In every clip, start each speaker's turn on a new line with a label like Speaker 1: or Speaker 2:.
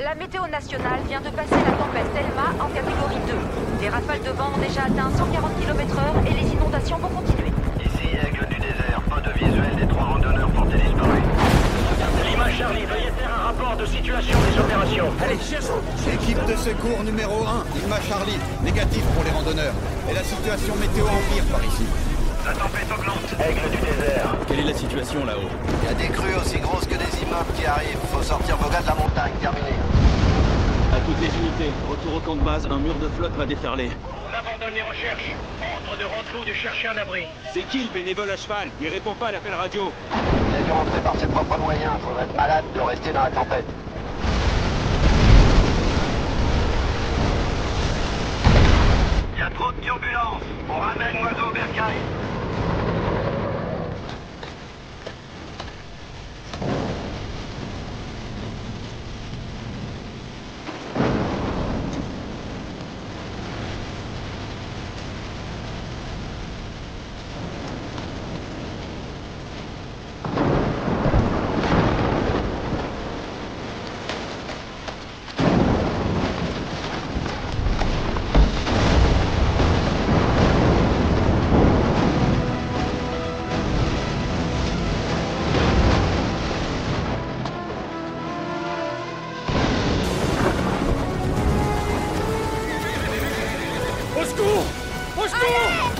Speaker 1: La météo nationale vient de passer la tempête Selma en catégorie 2. Les rafales de vent ont déjà atteint 140 km/h et les inondations vont continuer.
Speaker 2: Ici Aigle du désert, pas de visuel des 3 randonneurs portés disparus. Lima Charlie, veuillez faire un rapport de situation des opérations.
Speaker 3: Allez, cherchons.
Speaker 4: Équipe de secours numéro 1, Lima Charlie, négatif pour les randonneurs. Et la situation météo empire par ici.
Speaker 2: La tempête augmente. Aigle du désert.
Speaker 3: Quelle est la situation là-haut?
Speaker 2: Il y a des crues aussi grosses que des immeubles qui arrivent. Faut sortir vos gars de la montagne. Terminé.
Speaker 3: À toutes les unités, retour au camp de base, un mur de flotte va déferler.
Speaker 2: On abandonne les recherches. Ordre de Rantoul de chercher un abri.
Speaker 3: C'est qui le bénévole à cheval? Il répond pas à l'appel radio.
Speaker 2: Il a dû rentrer par ses propres moyens. Faudrait être malade de rester dans la tempête. Il y a trop de turbulences. On ramène l'oiseau bercail.
Speaker 3: Au secours! Au secours!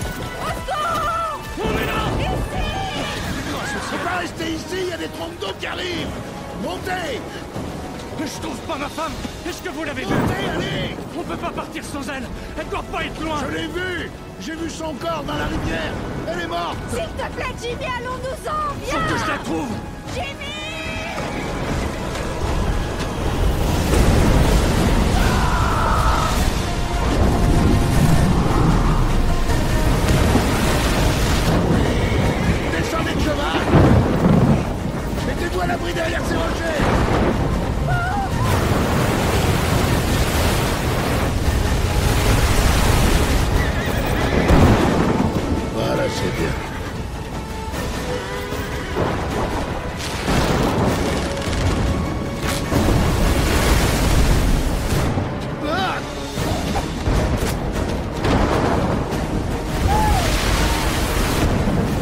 Speaker 5: Au secours!
Speaker 3: On est là!
Speaker 5: Ici!
Speaker 6: Faut pas rester ici, il y a des trompes d'eau qui arrivent! Montez!
Speaker 3: Je trouve pas ma femme! Est-ce que vous l'avez vue?
Speaker 6: Montez, allez!
Speaker 3: On peut pas partir sans elle! Elle doit pas être loin!
Speaker 6: Je l'ai vue! J'ai vu son corps dans la rivière! Elle est morte!
Speaker 5: S'il te plaît, Jimmy, allons-nous-en!
Speaker 3: Faut que je la trouve!
Speaker 5: Jimmy!
Speaker 6: Descendez de cheval! Mettez-vous à l'abri derrière ces rochers! Voilà, c'est bien. Ah!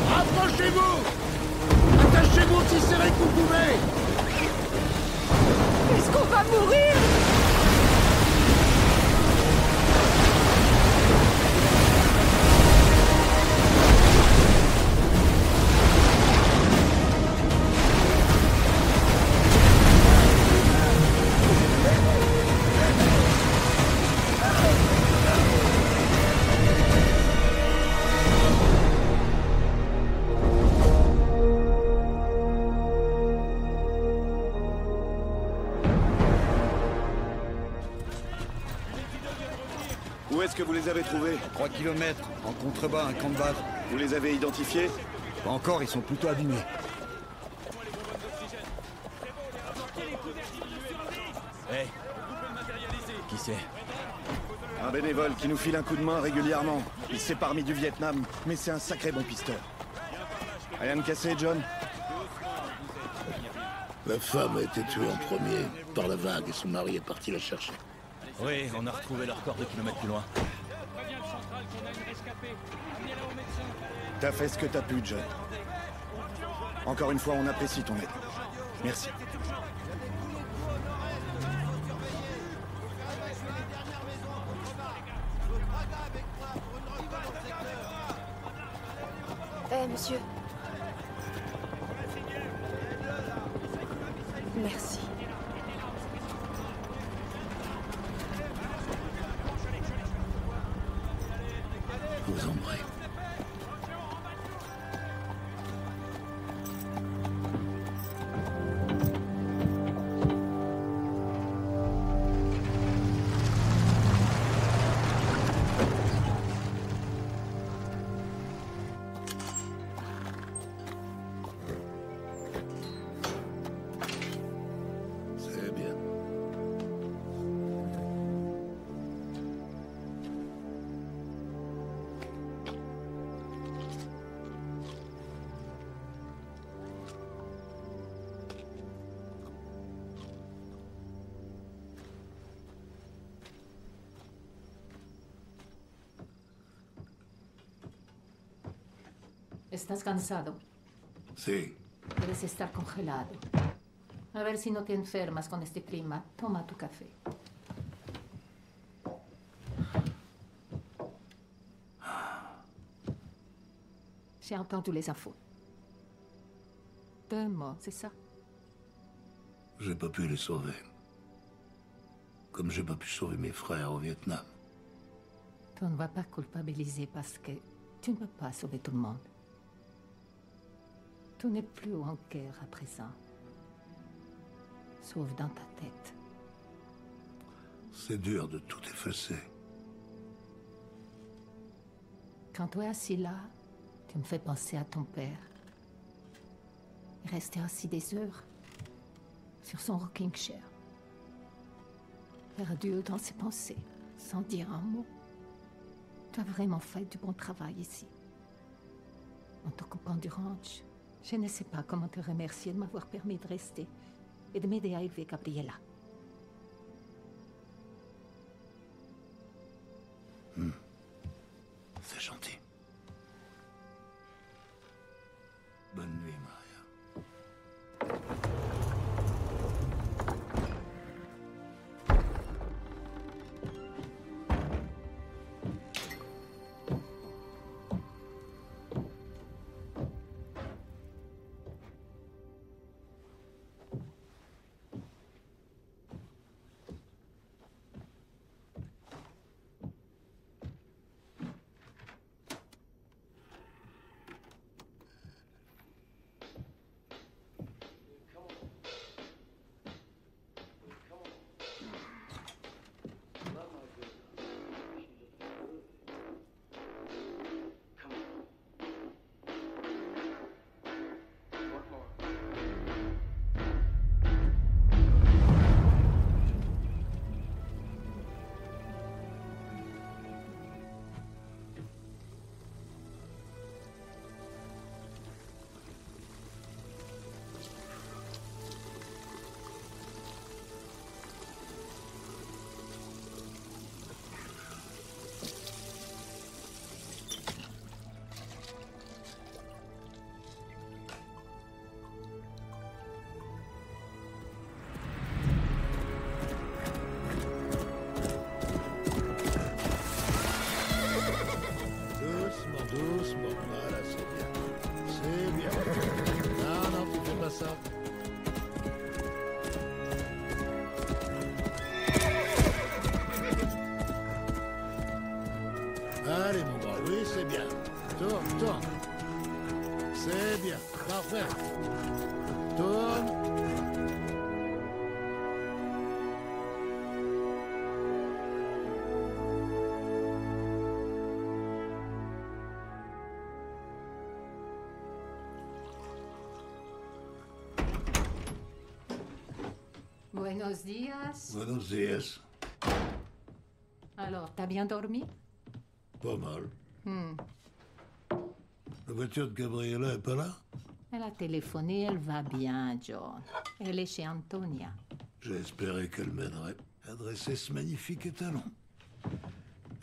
Speaker 6: Rapprochez-vous! Attachez-vous aussi serré que vous pouvez!
Speaker 5: Est-ce qu'on va mourir?
Speaker 7: Où est-ce que vous les avez trouvés?
Speaker 4: 3 km, en contrebas, un camp de base.
Speaker 7: Vous les avez identifiés?
Speaker 4: Pas encore, ils sont plutôt abîmés.
Speaker 3: Hey! Qui c'est?
Speaker 7: Un bénévole qui nous file un coup de main régulièrement. Il s'est parmi du Vietnam, mais c'est un sacré bon pisteur. Rien de cassé, John?
Speaker 6: La femme a été tuée en premier par la vague et son mari est parti la chercher.
Speaker 3: Oui, on a retrouvé leur corps 2 kilomètres plus loin.
Speaker 7: T'as fait ce que t'as pu, John. Encore une fois, on apprécie ton aide. Merci.
Speaker 5: Monsieur. Merci.
Speaker 6: Je vous en prie.
Speaker 8: ¿Estás cansado?
Speaker 9: Sí.
Speaker 8: Debes estar congelado. A ver si no te enfermas con este clima. Toma tu café. J'ai entendu les infos. 2 morts, c'est ça?
Speaker 9: J'ai pas pu les sauver. Comme j'ai pas pu sauver mes frères au Vietnam.
Speaker 8: Tu ne vas pas culpabiliser parce que tu ne peux pas sauver tout le monde. Tu n'es plus en guerre à présent. Sauf dans ta tête.
Speaker 9: C'est dur de tout effacer.
Speaker 8: Quand tu es assis là, tu me fais penser à ton père. Il restait assis des heures sur son rocking chair. Perdu dans ses pensées, sans dire un mot. Tu as vraiment fait du bon travail ici. En t'occupant du ranch, je ne sais pas comment te remercier de m'avoir permis de rester et de m'aider à élever Gabriella.
Speaker 9: C'est gentil. Bonne nuit, Maria.
Speaker 6: Doucement, voilà, c'est bien. C'est bien. Non, non, tu fais pas ça. Allez, mon gars, oui, c'est bien. Tourne, tourne. C'est bien, parfait. Tourne.
Speaker 8: Buenos días.
Speaker 9: Buenos días.
Speaker 8: Alors, t'as bien dormi?
Speaker 9: Pas mal. La voiture de Gabriella est pas là?
Speaker 8: Elle a téléphoné, elle va bien, John. Elle est chez Antonia.
Speaker 9: J'ai espéré qu'elle m'aiderait à dresser ce magnifique étalon.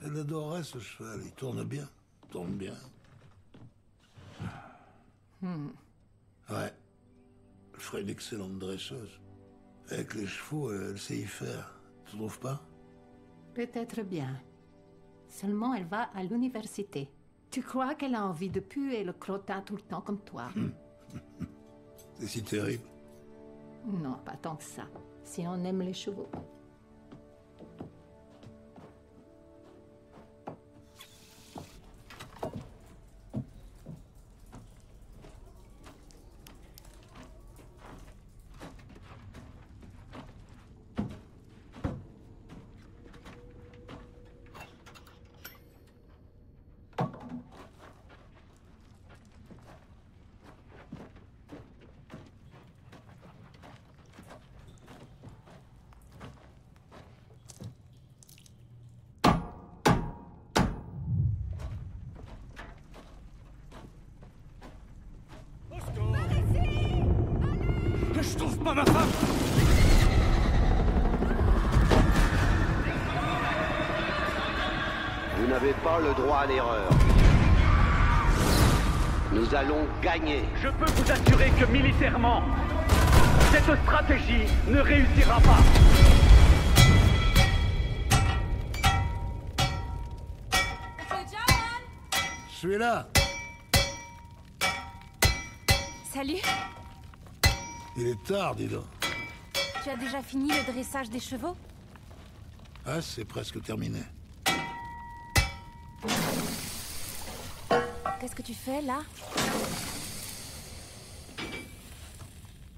Speaker 9: Elle adorerait ce cheval, il tourne bien. Tourne bien. Ouais. Elle ferait une excellente dresseuse. Avec les chevaux, elle sait y faire. Tu trouves pas?
Speaker 8: Peut-être bien. Seulement, elle va à l'université. Tu crois qu'elle a envie de puer le crottin tout le temps comme toi?
Speaker 9: C'est si terrible.
Speaker 8: Non, pas tant que ça. Si on aime les chevaux.
Speaker 3: Je trouve pas ma femme!
Speaker 2: Vous n'avez pas le droit à l'erreur.
Speaker 10: Nous allons gagner.
Speaker 3: Je peux vous assurer que militairement, cette stratégie ne réussira pas.
Speaker 6: Je suis là.
Speaker 5: Salut.
Speaker 6: Il est tard, dis donc.
Speaker 5: Tu as déjà fini le dressage des chevaux?
Speaker 6: Ah, c'est presque terminé.
Speaker 5: Qu'est-ce que tu fais, là?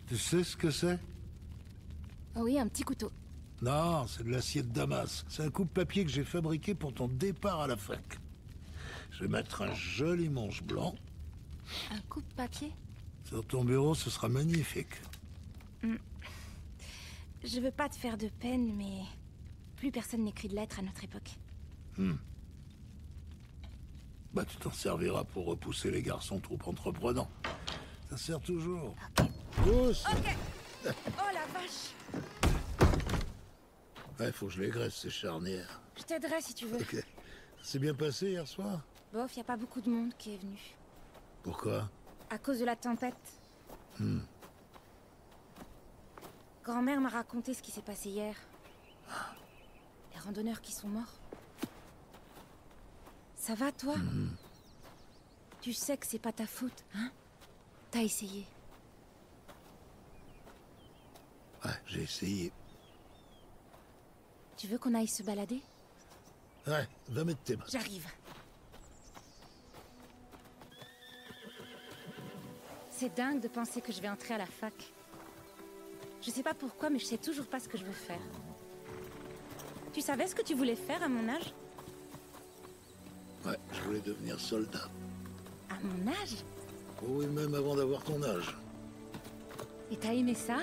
Speaker 6: Tu sais ce que c'est?
Speaker 5: Oh oui, un petit couteau.
Speaker 6: Non, c'est de l'acier de Damas. C'est un coupe-papier que j'ai fabriqué pour ton départ à la fac. Je vais mettre un joli manche blanc.
Speaker 5: Un coupe-papier?
Speaker 6: Sur ton bureau, ce sera magnifique.
Speaker 5: Je veux pas te faire de peine, mais... plus personne n'écrit de lettres à notre époque.
Speaker 6: Bah, tu t'en serviras pour repousser les garçons trop entreprenants. Ça sert toujours. Pousse!
Speaker 5: Ok. Oh la vache!
Speaker 6: Ouais, faut que je les graisse, ces charnières.
Speaker 5: Je t'aiderai si tu veux.
Speaker 6: Ok. C'est bien passé hier soir?
Speaker 5: Bof, y a pas beaucoup de monde qui est venu.
Speaker 6: Pourquoi?
Speaker 5: À cause de la tempête. Grand-mère m'a raconté ce qui s'est passé hier. Les randonneurs qui sont morts. Ça va, toi? Tu sais que c'est pas ta faute, hein? T'as essayé.
Speaker 6: Ouais, j'ai essayé.
Speaker 5: Tu veux qu'on aille se balader?
Speaker 6: Ouais, va mettre tes mains.
Speaker 5: J'arrive. C'est dingue de penser que je vais entrer à la fac. Je sais pas pourquoi, mais je sais toujours pas ce que je veux faire. Tu savais ce que tu voulais faire à mon âge?
Speaker 6: Ouais, je voulais devenir soldat.
Speaker 5: À mon âge?
Speaker 6: Oui, même avant d'avoir ton âge.
Speaker 5: Et t'as aimé ça?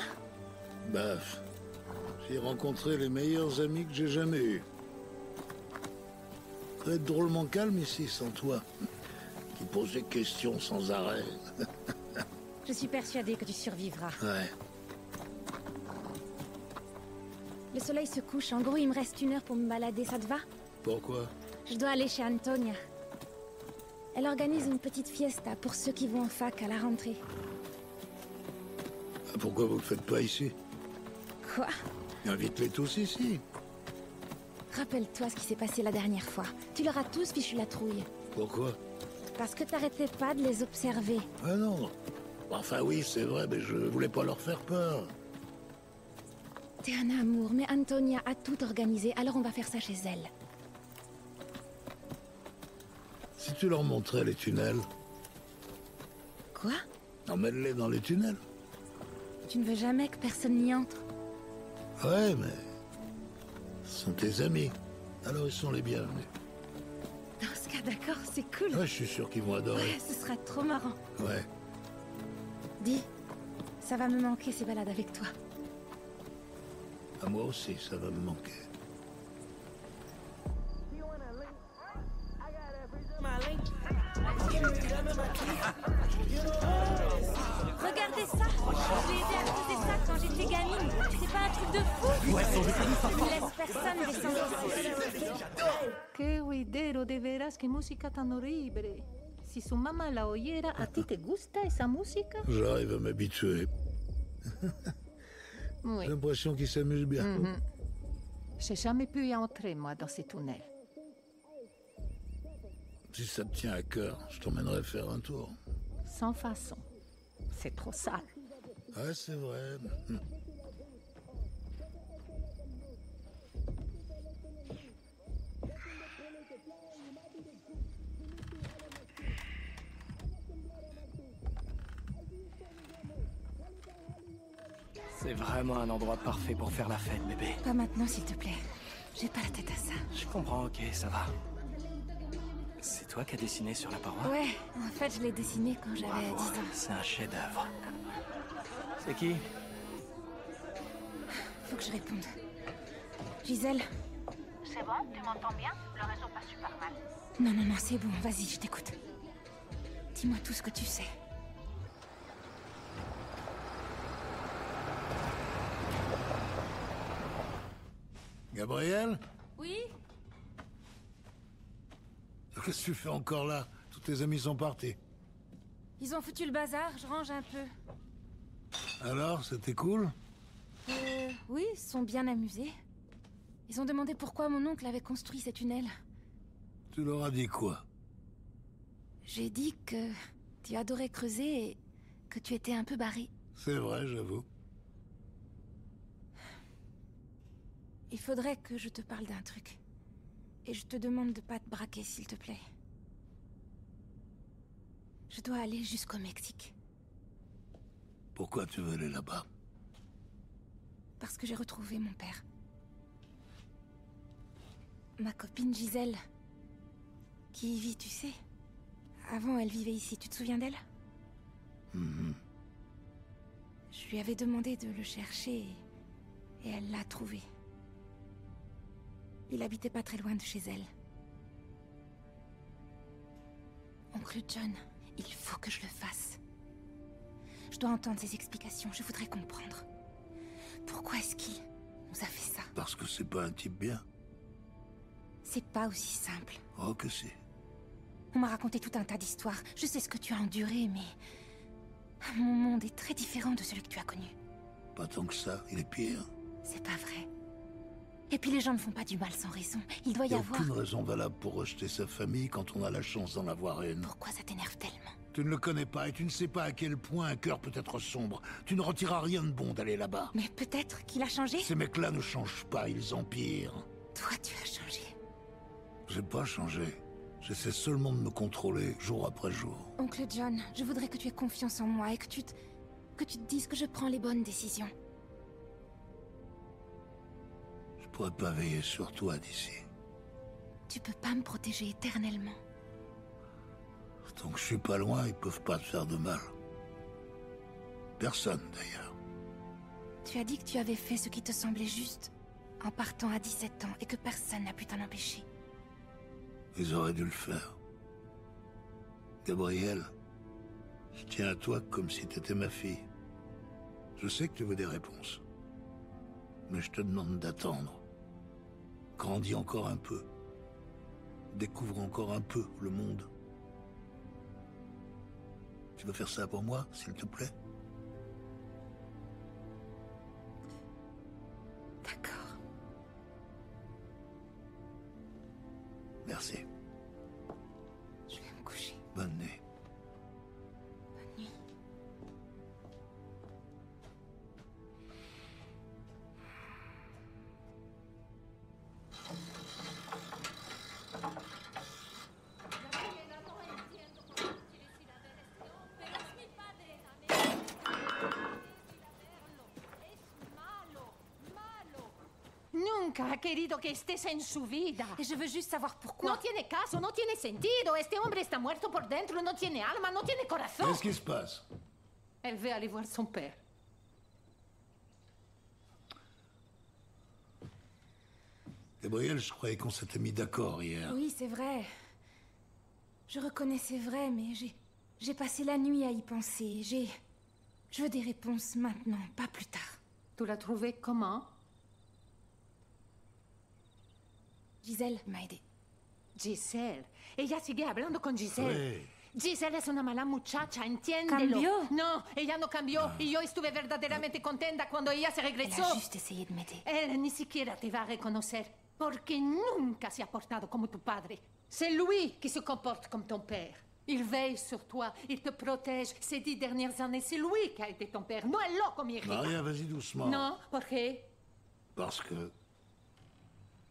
Speaker 6: Baf. J'ai rencontré les meilleurs amis que j'ai jamais eus. Ça va être drôlement calme ici, sans toi. Qui pose des questions sans arrêt.
Speaker 5: Je suis persuadée que tu survivras.
Speaker 6: Ouais.
Speaker 5: Le soleil se couche, en gros il me reste 1 heure pour me balader, ça te va?
Speaker 6: Pourquoi?
Speaker 5: Je dois aller chez Antonia. Elle organise une petite fiesta pour ceux qui vont en fac à la rentrée.
Speaker 6: Ah, pourquoi vous le faites pas ici?
Speaker 5: Quoi?
Speaker 6: Invite-les tous ici.
Speaker 5: Rappelle-toi ce qui s'est passé la dernière fois. Tu leur as tous fichu la trouille.
Speaker 6: Pourquoi?
Speaker 5: Parce que t'arrêtais pas de les observer.
Speaker 6: Ah non. Enfin oui, c'est vrai, mais je voulais pas leur faire peur.
Speaker 5: T'es un amour, mais Antonia a tout organisé, alors on va faire ça chez elle.
Speaker 6: Si tu leur montrais les tunnels...
Speaker 5: Quoi?
Speaker 6: Emmène-les dans les tunnels.
Speaker 5: Tu ne veux jamais que personne n'y entre?
Speaker 6: Ouais, mais... ce sont tes amis. Alors ils sont les bienvenus.
Speaker 5: Dans ce cas, d'accord, c'est cool.
Speaker 6: Ouais, je suis sûr qu'ils vont adorer.
Speaker 5: Ouais, ce sera trop marrant.
Speaker 6: Ouais.
Speaker 5: Dis, ça va me manquer ces balades avec toi.
Speaker 6: À moi aussi, ça va me manquer.
Speaker 5: Regardez ça! Je l'ai aidé à creuser ça quand j'étais gamine. C'est pas un truc de fou? Il ne laisse personne descendre ici.
Speaker 8: Qué ruidero, de veras, qué música tan horrible. Si su mamá la oyera, ¿a ti te gusta esa música?
Speaker 6: J'arrive à m'habituer.
Speaker 8: Oui.
Speaker 6: J'ai l'impression qu'ils s'amusent bien.
Speaker 8: J'ai jamais pu y entrer, moi, dans ces tunnels.
Speaker 6: Si ça te tient à cœur, je t'emmènerai faire un tour.
Speaker 8: Sans façon. C'est trop sale.
Speaker 6: Ouais, c'est vrai.
Speaker 11: C'est vraiment un endroit parfait pour faire la fête, bébé.
Speaker 5: Pas maintenant, s'il te plaît. J'ai pas la tête à ça.
Speaker 11: Je comprends, ok, ça va. C'est toi qui as dessiné sur la paroi?
Speaker 5: Ouais, en fait, je l'ai dessiné quand j'avais 10 ans.
Speaker 11: C'est un chef-d'œuvre. C'est qui?
Speaker 5: Faut que je réponde. Gisèle?
Speaker 1: C'est bon, tu m'entends bien? Le réseau passe super mal.
Speaker 5: Non, c'est bon, vas-y, je t'écoute. Dis-moi tout ce que tu sais.
Speaker 6: Gabriel?
Speaker 5: Oui?
Speaker 6: Qu'est-ce que tu fais encore là? Tous tes amis sont partis.
Speaker 5: Ils ont foutu le bazar, je range un peu.
Speaker 6: Alors, c'était cool?
Speaker 5: Oui, ils se sont bien amusés. Ils ont demandé pourquoi mon oncle avait construit ces tunnels.
Speaker 6: Tu leur as dit quoi?
Speaker 5: J'ai dit que tu adorais creuser et que tu étais un peu barré.
Speaker 6: C'est vrai, j'avoue.
Speaker 5: Il faudrait que je te parle d'un truc. Et je te demande de pas te braquer, s'il te plaît. Je dois aller jusqu'au Mexique.
Speaker 6: Pourquoi tu veux aller là-bas?
Speaker 5: Parce que j'ai retrouvé mon père. Ma copine Gisèle, qui y vit, tu sais. Avant, elle vivait ici, tu te souviens d'elle? Je lui avais demandé de le chercher et elle l'a trouvé. Il habitait pas très loin de chez elle. Oncle John, il faut que je le fasse. Je dois entendre ses explications, je voudrais comprendre. Pourquoi est-ce qu'il nous a fait ça?
Speaker 6: Parce que c'est pas un type bien.
Speaker 5: C'est pas aussi simple.
Speaker 6: Oh que si.
Speaker 5: On m'a raconté tout un tas d'histoires. Je sais ce que tu as enduré, mais... mon monde est très différent de celui que tu as connu.
Speaker 6: Pas tant que ça, il est pire.
Speaker 5: C'est pas vrai. Et puis les gens ne font pas du mal sans raison. Il doit y
Speaker 6: a
Speaker 5: avoir...
Speaker 6: aucune raison valable pour rejeter sa famille quand on a la chance d'en avoir une.
Speaker 5: Pourquoi ça t'énerve tellement?
Speaker 6: Tu ne le connais pas et tu ne sais pas à quel point un cœur peut être sombre. Tu ne retireras rien de bon d'aller là-bas.
Speaker 5: Mais peut-être qu'il a changé?
Speaker 6: Ces mecs-là ne changent pas, ils empirent.
Speaker 5: Toi, tu as changé.
Speaker 6: J'ai pas changé. J'essaie seulement de me contrôler, jour après jour.
Speaker 5: Oncle John, je voudrais que tu aies confiance en moi et que tu te dises que je prends les bonnes décisions.
Speaker 6: Je pourrais pas veiller sur toi d'ici.
Speaker 5: Tu peux pas me protéger éternellement.
Speaker 6: Tant que je suis pas loin, ils peuvent pas te faire de mal. Personne, d'ailleurs.
Speaker 5: Tu as dit que tu avais fait ce qui te semblait juste, en partant à 17 ans, et que personne n'a pu t'en empêcher.
Speaker 6: Ils auraient dû le faire. Gabrielle, je tiens à toi comme si t'étais ma fille. Je sais que tu veux des réponses. Mais je te demande d'attendre. Grandis encore un peu. Découvre encore un peu le monde. Tu veux faire ça pour moi, s'il te plaît?
Speaker 5: D'accord.
Speaker 6: Merci.
Speaker 5: Je vais me coucher.
Speaker 6: Bonne nuit.
Speaker 5: Bonne nuit.
Speaker 8: Nunca ha querido que estés en su vida.
Speaker 5: Et je veux juste savoir pourquoi.
Speaker 8: No tiene caso, no tiene sentido. Este hombre está muerto por dentro, no tiene alma, no tiene corazón.
Speaker 6: Qu'est-ce qui se passe?
Speaker 8: Elle veut aller voir son père.
Speaker 6: Gabriel, je croyais qu'on s'était mis d'accord hier.
Speaker 5: Oui, c'est vrai. Je reconnais, c'est vrai, mais j'ai passé la nuit à y penser. Je veux des réponses maintenant, pas plus tard.
Speaker 8: Tu l'as trouvé comment?
Speaker 5: Gisèle m'a aidée.
Speaker 8: Giselle. Ella sigue hablando con Giselle.
Speaker 6: Oui.
Speaker 8: Giselle es una mala muchacha, entiéndelo.
Speaker 5: ¿Cambió?
Speaker 8: No, ella no cambió. Y yo estuve verdaderamente contenta cuando ella se
Speaker 5: Elle
Speaker 8: regresó.
Speaker 5: a juste essayé de m'aider.
Speaker 8: Él ni siquiera te va a reconocer, porque nunca se ha portado como tu padre. C'est lui qui se comporte comme ton père. Il veille sur toi, il te protège. Ces 10 dernières années, c'est lui qui a été ton père, no el loco, mi hija.
Speaker 6: Maria, vas-y doucement.
Speaker 8: No, ¿por qué?
Speaker 6: Parce que...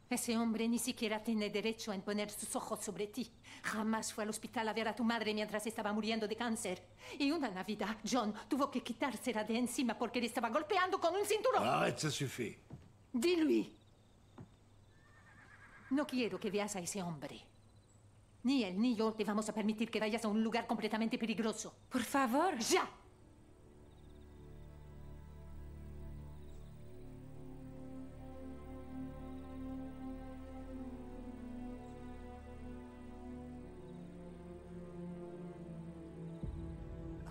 Speaker 8: Ese hombre ni siquiera tiene derecho en poner sus ojos sobre ti. Jamás fue al hospital a ver a tu madre mientras estaba muriendo de cáncer. Y una Navidad, John tuvo que quitársela de encima porque le estaba golpeando con un cinturón.
Speaker 6: Arrête, ça suffit.
Speaker 8: Dis-lui. No quiero que veas a ese hombre. Ni él ni yo te vamos a permitir que vayas a un lugar completamente peligroso.
Speaker 5: Por favor.
Speaker 8: ¡Ya!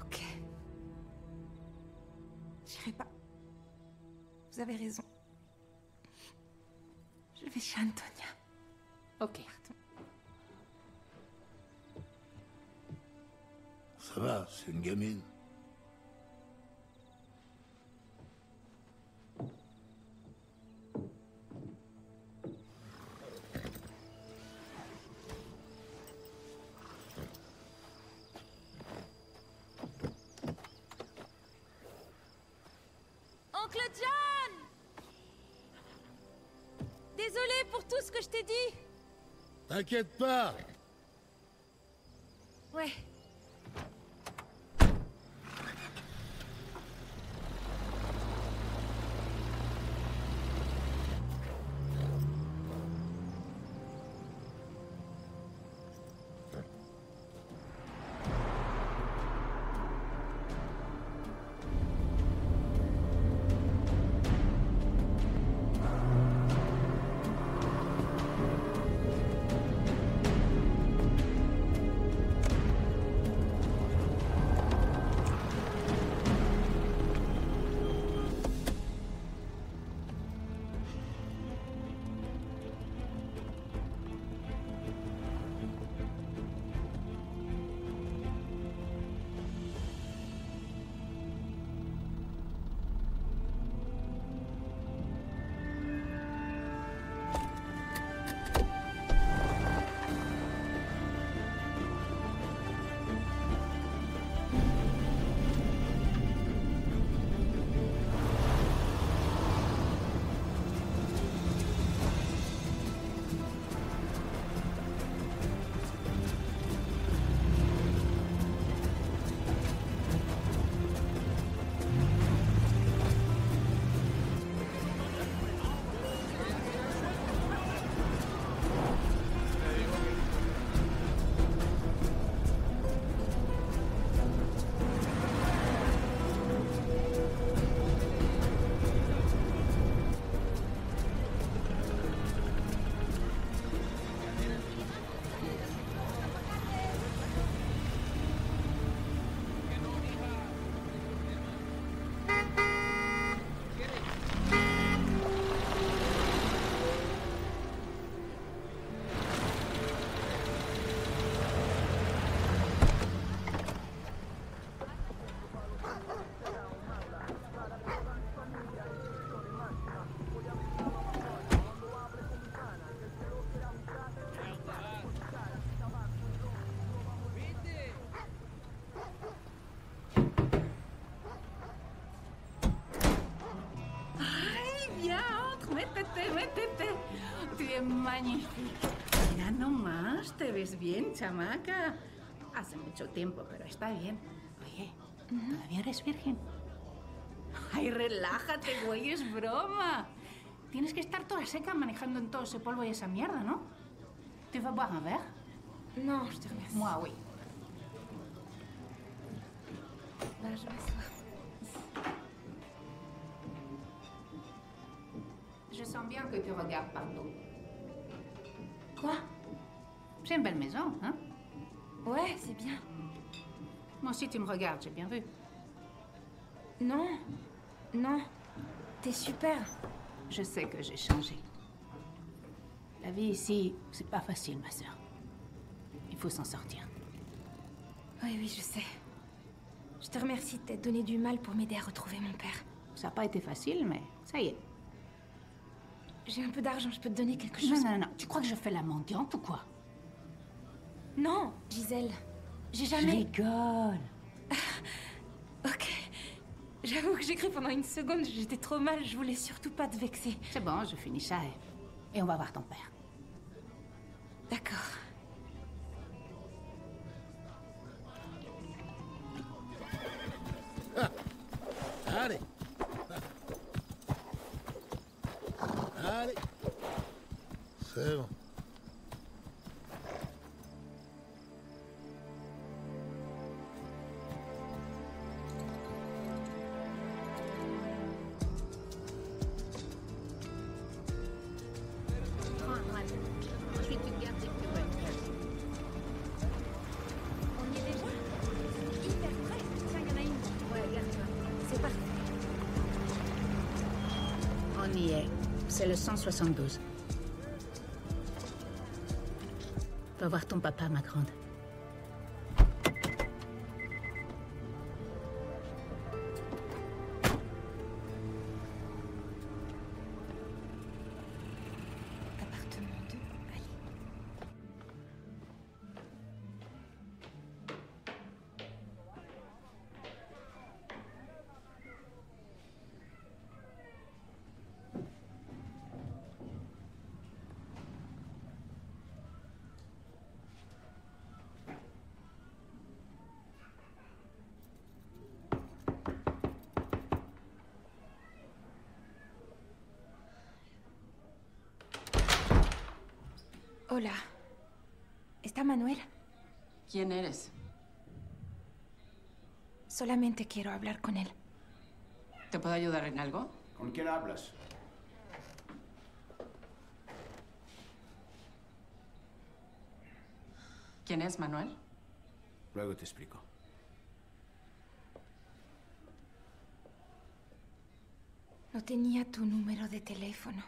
Speaker 5: Ok. J'irai pas. Vous avez raison. Je vais chez Antonia.
Speaker 8: Ok.
Speaker 5: Pardon.
Speaker 6: Ça va, c'est une gamine.
Speaker 5: Oncle John! Désolée pour tout ce que je t'ai dit.
Speaker 6: T'inquiète pas.
Speaker 5: Ouais.
Speaker 8: Métete. Tu es magnífica. Mira nomás, te ves bien, chamaca. Hace mucho tiempo, pero está bien. Oye, ¿todavía eres virgen? Ay, relájate, güey, es broma. Tienes que estar toda seca manejando en todo ese polvo y esa mierda, ¿no? ¿Tu vas boire un verre?
Speaker 5: Non, je te remercie.
Speaker 8: Moi, oui.
Speaker 5: Bah, je m'assois.
Speaker 8: Je sens bien que tu regardes partout.
Speaker 5: Quoi?
Speaker 8: C'est une belle maison, hein?
Speaker 5: Ouais, c'est bien.
Speaker 8: Moi aussi, tu me regardes, j'ai bien vu.
Speaker 5: Non. Non. T'es super.
Speaker 8: Je sais que j'ai changé. La vie ici, c'est pas facile, ma sœur. Il faut s'en sortir.
Speaker 5: Oui, oui, je sais. Je te remercie de t'être donné du mal pour m'aider à retrouver mon père.
Speaker 8: Ça n'a pas été facile, mais ça y est.
Speaker 5: J'ai un peu d'argent, je peux te donner quelque chose.
Speaker 8: Non. Tu crois que je fais la mendiante ou quoi?
Speaker 5: Non, Gisèle. J'ai jamais...
Speaker 8: Je rigole.
Speaker 5: Ok. J'avoue que j'ai cru pendant une seconde, j'étais trop mal, je voulais surtout pas te vexer.
Speaker 8: C'est bon, je finis ça et on va voir ton père.
Speaker 5: D'accord.
Speaker 6: Allez. Allez. C'est bon.
Speaker 8: Ensuite, tu gardes tes plus bonnes pièces.
Speaker 5: On y est déjà? Hyper prêt. Tiens, il y en a une.
Speaker 8: Ouais, garde-toi.
Speaker 5: C'est parfait.
Speaker 8: On y est. C'est le 172. Va voir ton papa, ma grande.
Speaker 10: Hola. ¿Está Manuel?
Speaker 12: ¿Quién eres?
Speaker 10: Solamente quiero hablar con él.
Speaker 12: ¿Te puedo ayudar en algo?
Speaker 4: ¿Con quién hablas?
Speaker 12: ¿Quién es Manuel?
Speaker 4: Luego te explico.
Speaker 10: No tenía tu número de teléfono.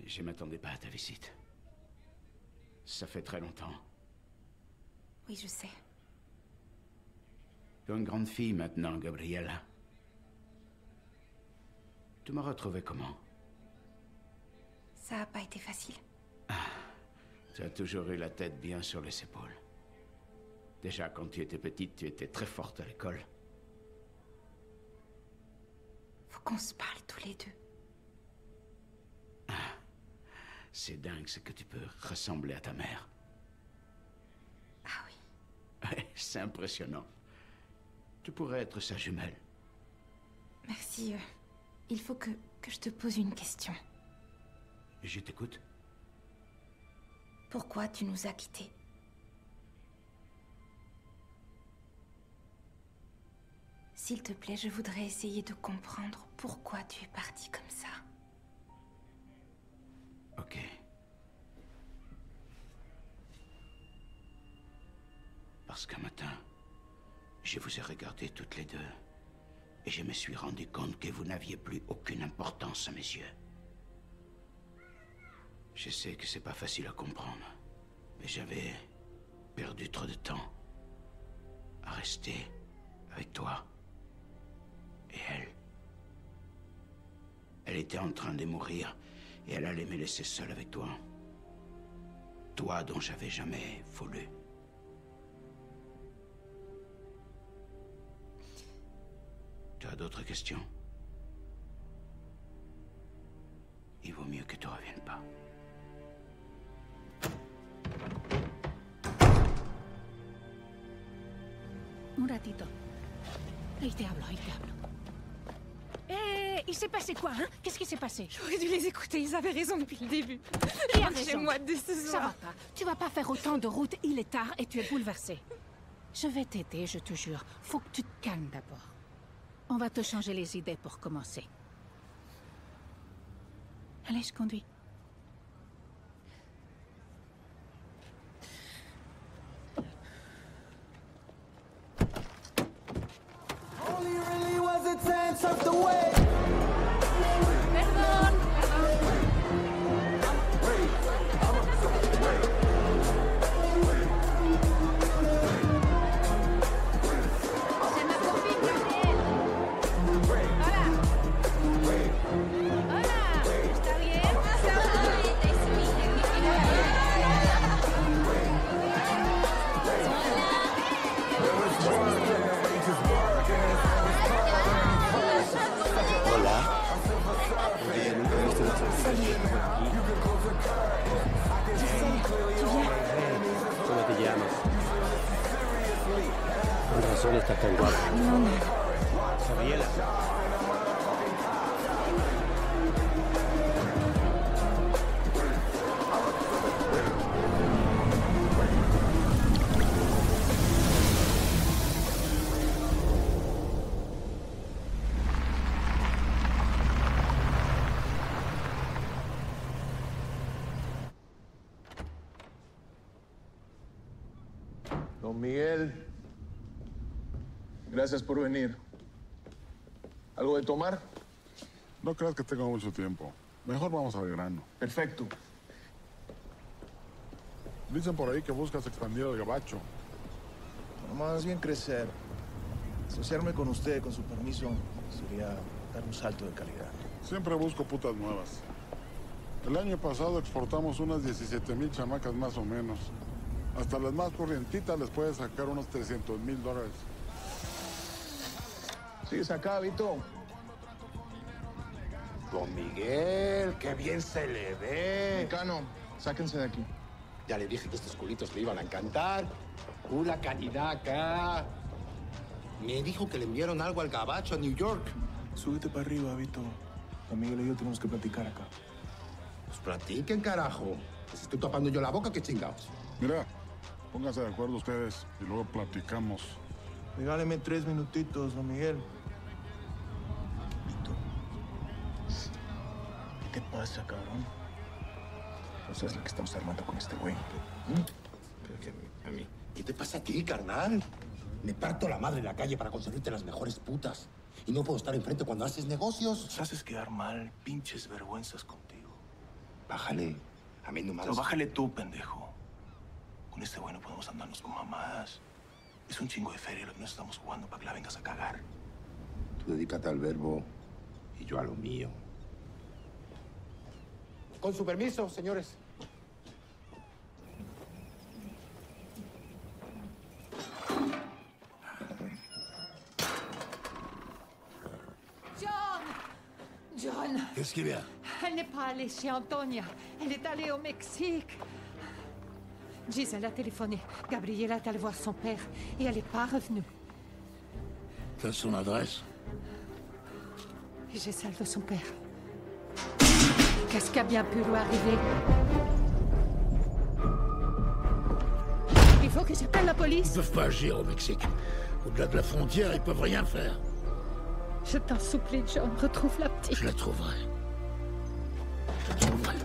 Speaker 4: Je m'attendais pas à ta visite. Ça fait très longtemps.
Speaker 10: Oui, je sais.
Speaker 4: Tu es une grande fille maintenant, Gabriella. Tu m'as retrouvé comment?
Speaker 10: Ça n'a pas été facile.
Speaker 4: Tu as toujours eu la tête bien sur les épaules. Déjà, quand tu étais petite, tu étais très forte à l'école.
Speaker 10: Faut qu'on se parle tous les deux.
Speaker 4: C'est dingue ce que tu peux ressembler à ta mère.
Speaker 10: Ah oui.
Speaker 4: Ouais, c'est impressionnant. Tu pourrais être sa jumelle.
Speaker 10: Merci. Il faut que je te pose une question.
Speaker 4: Je t'écoute.
Speaker 10: Pourquoi tu nous as quittés? S'il te plaît, je voudrais essayer de comprendre pourquoi tu es parti comme ça.
Speaker 4: Ok. Parce qu'un matin, je vous ai regardé toutes les deux. Et je me suis rendu compte que vous n'aviez plus aucune importance à mes yeux. Je sais que c'est pas facile à comprendre. Mais j'avais perdu trop de temps à rester avec toi. Et elle. Elle était en train de mourir. Et elle allait me laisser seule avec toi. Toi dont j'avais jamais voulu. Tu as d'autres questions? Il vaut mieux que tu reviennes pas.
Speaker 8: Un ratito. Ahí te hablo, ahí te hablo. Il s'est passé quoi, hein? Qu'est-ce qui s'est passé?
Speaker 10: J'aurais dû les écouter, ils avaient raison depuis le début.
Speaker 8: Qui a
Speaker 10: Rentre
Speaker 8: raison?
Speaker 10: chez moi dès ce
Speaker 8: Ça
Speaker 10: soir.
Speaker 8: va pas. Tu vas pas faire autant de route, il est tard et tu es bouleversé. Je vais t'aider, je te jure. Faut que tu te calmes d'abord. On va te changer les idées pour commencer. Allez, je conduis.
Speaker 13: Only really was a chance of the way.
Speaker 14: ¿Cómo te llamas? Con razón estás tan guapa. Gabriela.
Speaker 15: Don Miguel, gracias por venir. ¿Algo de tomar?
Speaker 16: No creas que tengo mucho tiempo. Mejor vamos al grano.
Speaker 15: Perfecto.
Speaker 16: Dicen por ahí que buscas expandir el gabacho.
Speaker 7: No, más bien crecer. Asociarme con usted, con su permiso, sería dar un salto de calidad.
Speaker 16: Siempre busco putas nuevas. El año pasado exportamos unas 17,000 chamacas más o menos. Hasta las más corrientitas les puedes sacar unos $300,000.
Speaker 15: ¿Sigues acá, Vito?
Speaker 17: Don Miguel, qué bien se le ve.
Speaker 15: Mecano, sáquense de aquí.
Speaker 17: Ya le dije que estos culitos le iban a encantar. La calidad acá. Me dijo que le enviaron algo al gabacho a New York.
Speaker 7: Súbete para arriba, Vito. Don Miguel y yo tenemos que platicar acá.
Speaker 17: Pues platiquen, carajo. Les estoy tapando yo la boca, qué chingados.
Speaker 16: Mira, pónganse de acuerdo ustedes y luego platicamos.
Speaker 18: Regáleme 3 minutitos, don Miguel.
Speaker 7: ¿Qué te pasa, cabrón? No sabes lo que estamos armando con este güey.
Speaker 17: A mí. ¿Qué te pasa a ti, carnal? Me parto la madre en la calle para conseguirte las mejores putas. Y no puedo estar enfrente cuando haces negocios.
Speaker 7: Nos haces quedar mal, pinches vergüenzas contigo.
Speaker 17: Bájale. A mí nomás.
Speaker 7: Pero bájale tú, pendejo. Con este güey no podemos andarnos con mamadas. Es un chingo de feria lo que nos estamos jugando para que la vengas a cagar.
Speaker 17: Tú dedícate al verbo y yo a lo mío. Con su permiso, señores.
Speaker 8: John!
Speaker 6: Qu'est-ce qu'il y a?
Speaker 8: Elle n'est pas allée chez Antonia. Elle est allée au Mexique. Gisèle a téléphoné. Gabriela est allée voir son père et elle n'est pas revenue.
Speaker 6: T'as son adresse?
Speaker 8: Et j'ai celle de son père. Qu'est-ce qui a bien pu lui arriver? Il faut que j'appelle la police.
Speaker 6: Ils peuvent pas agir au Mexique. Au-delà de la frontière, ils peuvent rien faire.
Speaker 8: Je t'en supplie, John, retrouve la petite.
Speaker 6: Je la trouverai. Je la trouverai.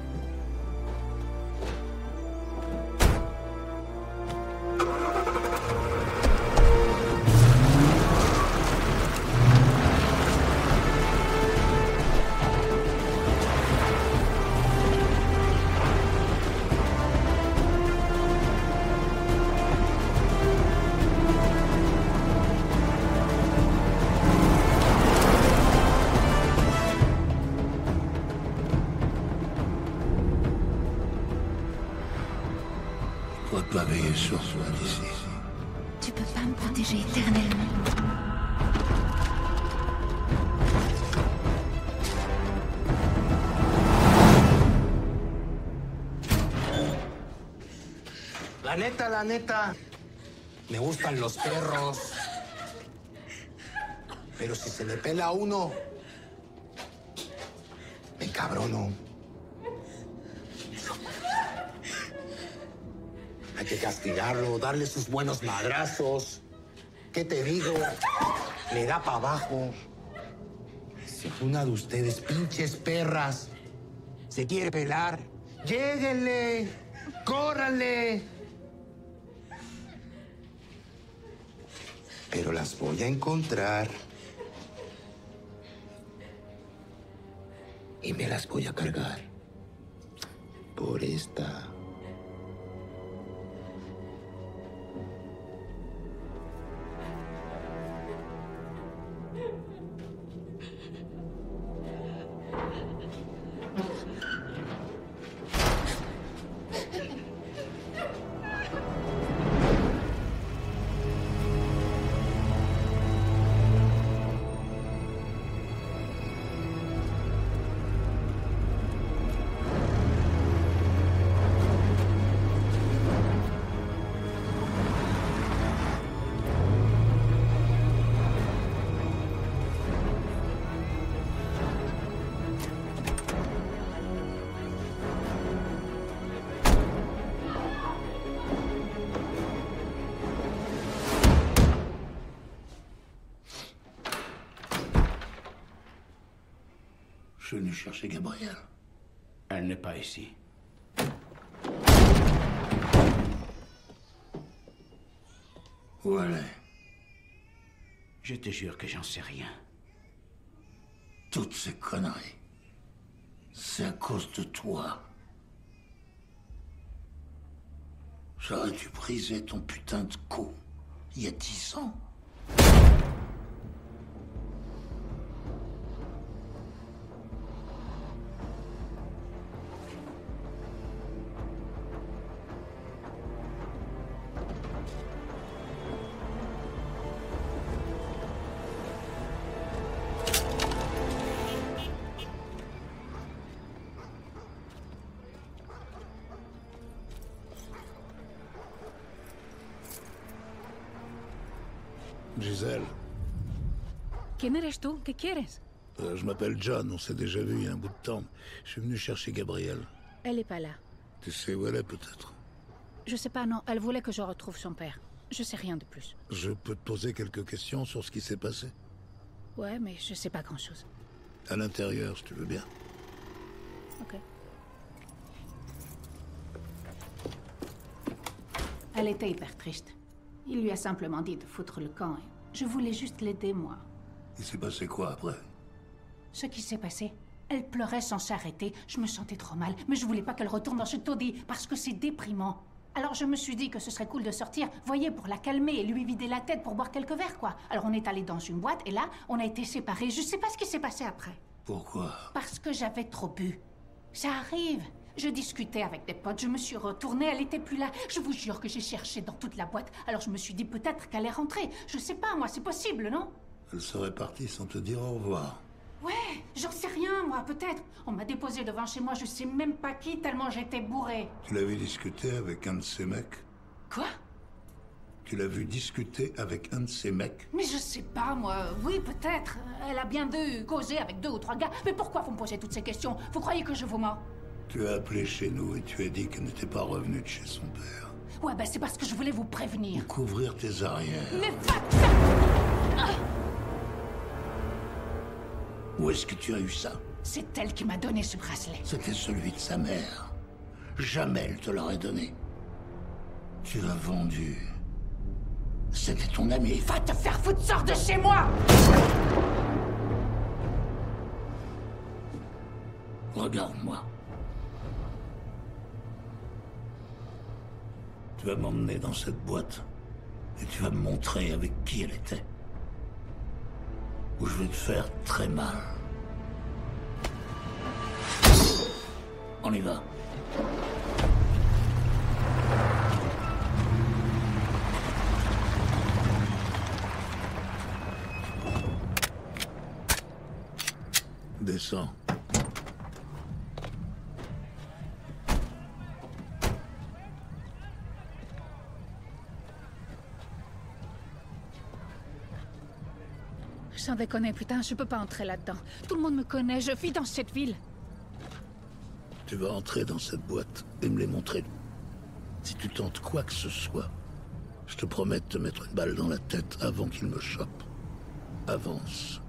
Speaker 6: Je dois pas veiller sur soi d'ici.
Speaker 10: Tu peux pas me protéger éternellement.
Speaker 17: La neta, me gustan los perros. Pero si se le pela a uno, me cabrono. Hay que castigarlo, darle sus buenos madrazos. ¿Qué te digo? Le da para abajo. Si una de ustedes, pinches perras, se quiere pelar, lléguenle, córranle. Pero las voy a encontrar. Y me las voy a cargar. Por esta.
Speaker 6: Je suis venu chercher Gabrielle.
Speaker 4: Elle n'est pas ici.
Speaker 6: Où elle est?
Speaker 4: Je te jure que j'en sais rien.
Speaker 6: Toutes ces conneries, c'est à cause de toi. J'aurais dû briser ton putain de cou il y a 10 ans. Gisèle.
Speaker 5: ¿Quién eres tú? ¿Qué quieres?
Speaker 6: Je m'appelle John, on s'est déjà vu il y a un bout de temps. Je suis venu chercher Gabrielle.
Speaker 19: Elle est pas là.
Speaker 6: Tu sais où elle est, peut-être?
Speaker 19: Je sais pas, non. Elle voulait que je retrouve son père. Je sais rien de plus.
Speaker 6: Je peux te poser quelques questions sur ce qui s'est passé?
Speaker 19: Ouais, mais je sais pas grand-chose.
Speaker 6: À l'intérieur, si tu veux bien.
Speaker 19: Ok.
Speaker 8: Elle était hyper triste. Il lui a simplement dit de foutre le camp. Je voulais juste l'aider, moi.
Speaker 6: Il s'est passé quoi après?
Speaker 8: Ce qui s'est passé, elle pleurait sans s'arrêter. Je me sentais trop mal, mais je voulais pas qu'elle retourne dans ce taudis parce que c'est déprimant. Alors je me suis dit que ce serait cool de sortir, voyez, pour la calmer et lui vider la tête pour boire quelques verres, quoi. Alors on est allé dans une boîte et là, on a été séparés. Je sais pas ce qui s'est passé après.
Speaker 6: Pourquoi?
Speaker 8: Parce que j'avais trop bu. Ça arrive. Je discutais avec des potes, je me suis retournée, elle était plus là. Je vous jure que j'ai cherché dans toute la boîte. Alors je me suis dit peut-être qu'elle est rentrée. Je sais pas, moi, c'est possible, non?
Speaker 6: Elle serait partie sans te dire au revoir.
Speaker 8: Ouais, j'en sais rien, moi, peut-être. On m'a déposé devant chez moi, je sais même pas qui, tellement j'étais bourrée.
Speaker 6: Tu l'as vu discuter avec un de ces mecs?
Speaker 8: Quoi?
Speaker 6: Tu l'as vu discuter avec un de ces mecs?
Speaker 8: Mais je sais pas, moi. Oui, peut-être. Elle a bien dû causer avec 2 ou 3 gars. Mais pourquoi vous me posez toutes ces questions? Vous croyez que je vous mens?
Speaker 6: Tu as appelé chez nous et tu as dit qu'elle n'était pas revenue de chez son père.
Speaker 8: Ouais, ben c'est parce que je voulais vous prévenir.
Speaker 6: Pour couvrir tes arrières.
Speaker 8: Mais
Speaker 6: Où est-ce que tu as eu ça?
Speaker 8: C'est elle qui m'a donné ce bracelet.
Speaker 6: C'était celui de sa mère. Jamais elle te l'aurait donné. Tu l'as vendu. C'était ton ami.
Speaker 8: Va te faire foutre, sors de chez moi!
Speaker 6: Regarde-moi. Tu vas m'emmener dans cette boîte et tu vas me montrer avec qui elle était. Ou je vais te faire très mal. On y va. Descends.
Speaker 19: Sans déconner, putain, je peux pas entrer là-dedans. Tout le monde me connaît, je vis dans cette ville.
Speaker 6: Tu vas entrer dans cette boîte et me les montrer. Si tu tentes quoi que ce soit, je te promets de te mettre une balle dans la tête avant qu'il me chope. Avance.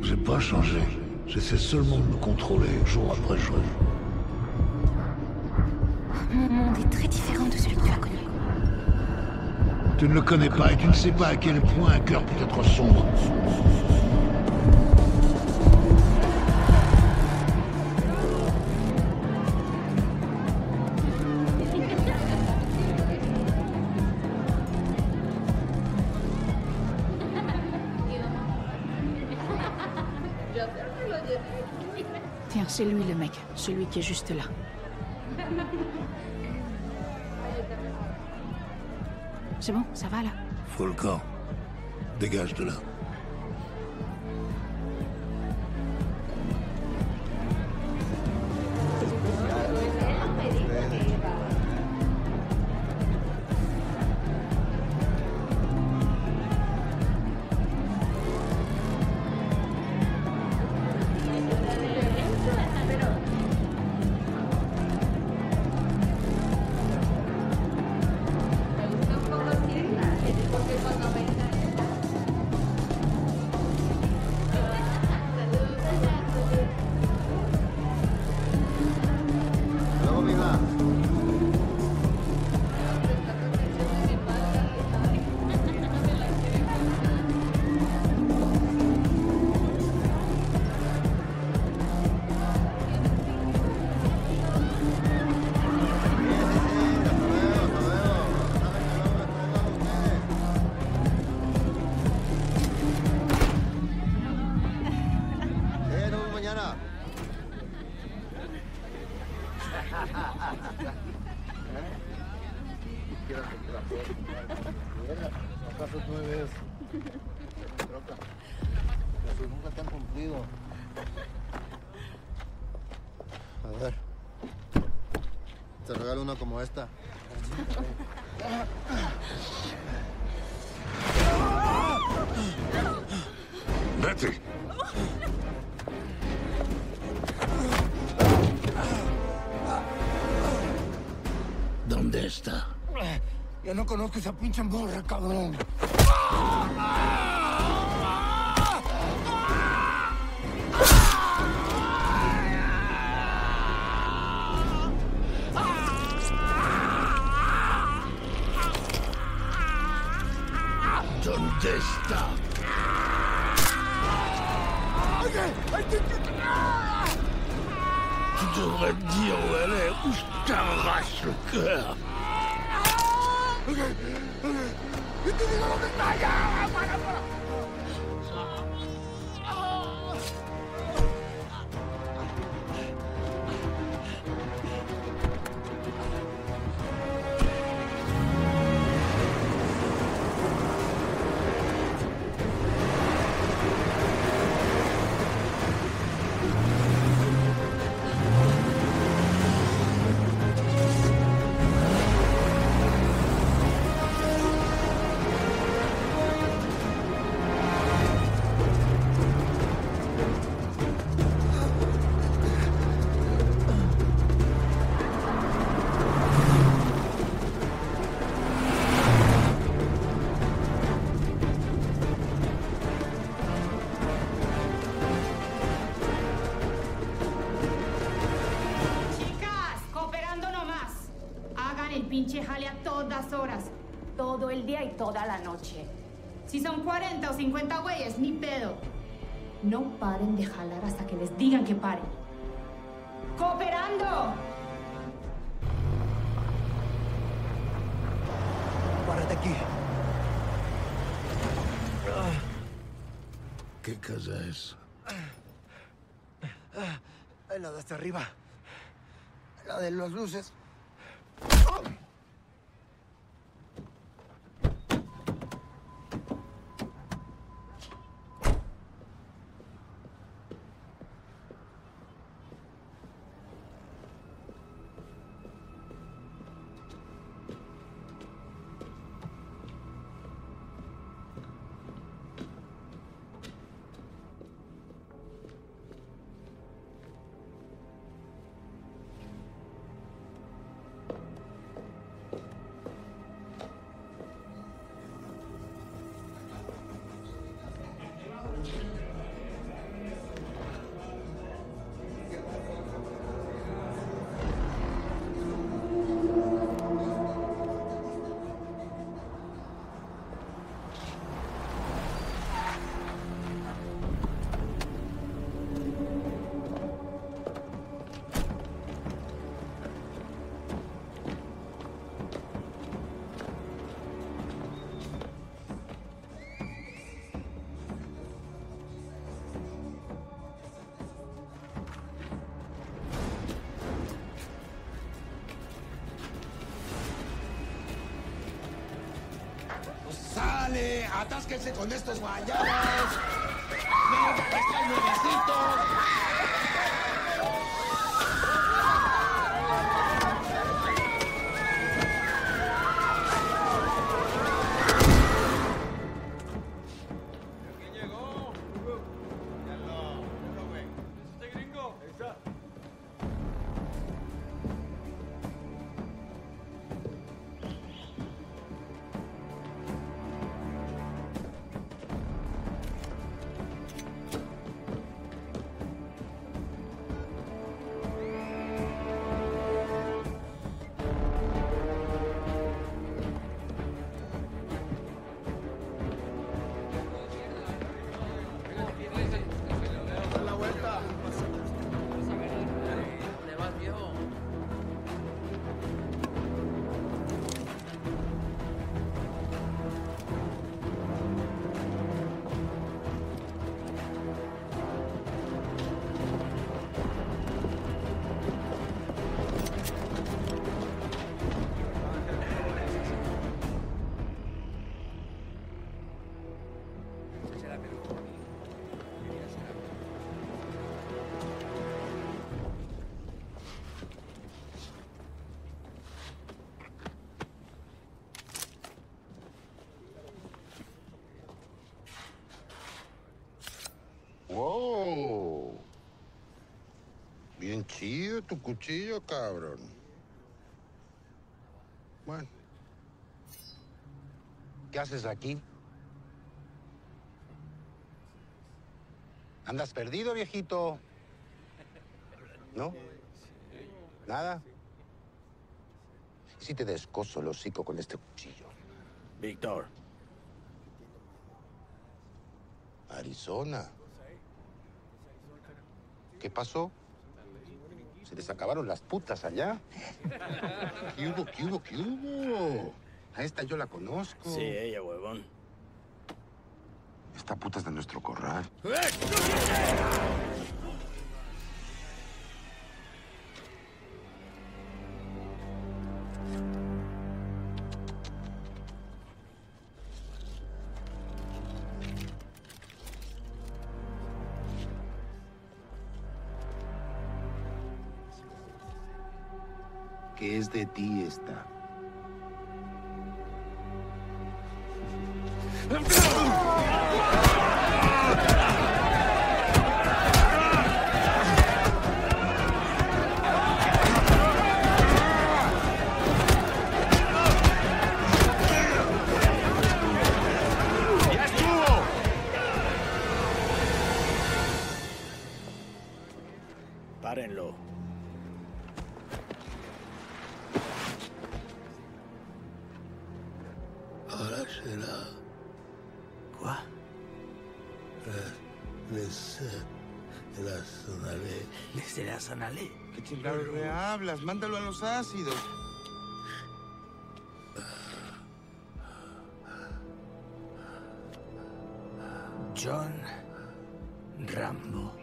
Speaker 6: J'ai pas changé. J'essaie seulement de me contrôler jour après jour.
Speaker 10: Mon monde est très différent de celui que tu as connu.
Speaker 6: Tu ne le connais pas et tu ne sais pas à quel point un cœur peut être sombre.
Speaker 19: Tiens, c'est lui le mec, celui qui est juste là. C'est bon, ça va là?
Speaker 6: Faut le camp. Dégage de là.
Speaker 18: ¿Acaso tú me ves? Troca. Jesús nunca te han cumplido. A ver. Te regalo una como esta.
Speaker 6: ¡Vete! ¿Dónde está?
Speaker 18: Yo no conozco esa pinche morra, cabrón.
Speaker 6: ¿Dónde está? Tu devrais me dire où elle est, ou je t'arrache le cœur.
Speaker 20: Pinche jale a todas horas, todo el día y toda la noche. Si son 40 o 50 güeyes, ni pedo. No paren de jalar hasta que les digan que paren. ¡Cooperando!
Speaker 18: Párate aquí.
Speaker 6: ¿Qué casa es?
Speaker 18: La de hasta arriba. La de las luces.
Speaker 17: ¡Sale! ¡Atásquense con estos guayabos! ¡Venga, que están nuevecitos! Wow. Bien chido tu cuchillo, cabrón. Bueno. ¿Qué haces aquí? ¿Andas perdido, viejito? ¿No? ¿Nada? ¿Y si te descoso el hocico con este cuchillo?
Speaker 4: Víctor.
Speaker 17: Arizona. ¿Qué pasó? ¿Se les acabaron las putas allá? ¿Qué hubo, qué hubo, qué hubo? A esta yo la conozco.
Speaker 4: Sí, ella, huevón.
Speaker 17: Esta puta es de nuestro corral. ¿Qué es de ti esta?
Speaker 2: ¡Ya estuvo!
Speaker 4: Párenlo.
Speaker 6: Ahora será.
Speaker 4: Quoi?
Speaker 6: Laissez-la s'en aller.
Speaker 17: ¿Qué chingados le hablas? Mándalo a los ácidos.
Speaker 4: John Rambo.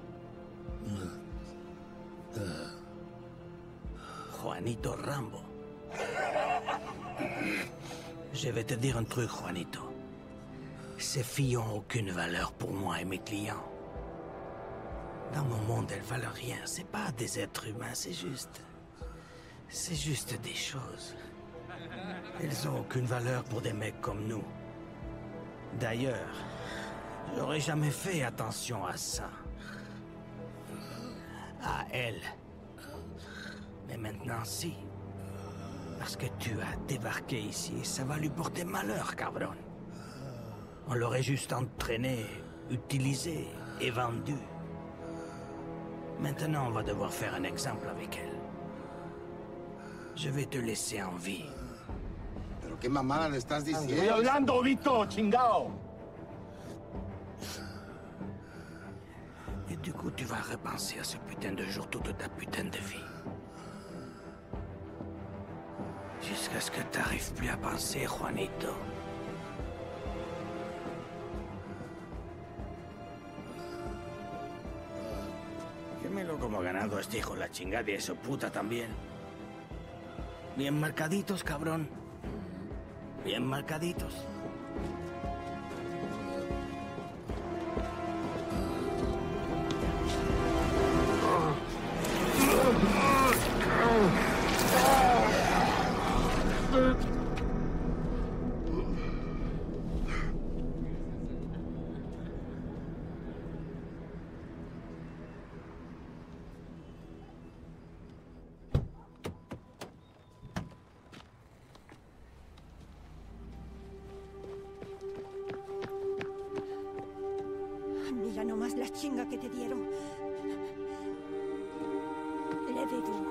Speaker 4: Juanito Rambo. Je vais te dire un truc, Juanito. Ces filles n'ont aucune valeur pour moi et mes clients. Dans mon monde, elles valent rien. C'est pas des êtres humains, c'est juste des choses. Elles ont aucune valeur pour des mecs comme nous. D'ailleurs, j'aurais jamais fait attention à ça. À elles. Mais maintenant, si. Parce que tu as débarqué ici et ça va lui porter malheur, cabron. On l'aurait juste entraîné, utilisé et vendu. Maintenant, on va devoir faire un exemple avec elle. Je vais te laisser en vie.
Speaker 17: ¿Pero qué mamada le estás diciendo?
Speaker 2: ¡Estoy hablando, Vito, chingao!
Speaker 4: Et du coup, tu vas repenser à ce putain de jour toute ta putain de vie. Jusqu'à ce que t'arrives plus à penser, Juanito. Qué melo como ha ganado este hijo la chingada y eso puta también. Bien marcaditos, cabrón. Bien marcaditos.
Speaker 5: Mira nomás la chinga que te dieron. Levez-vous.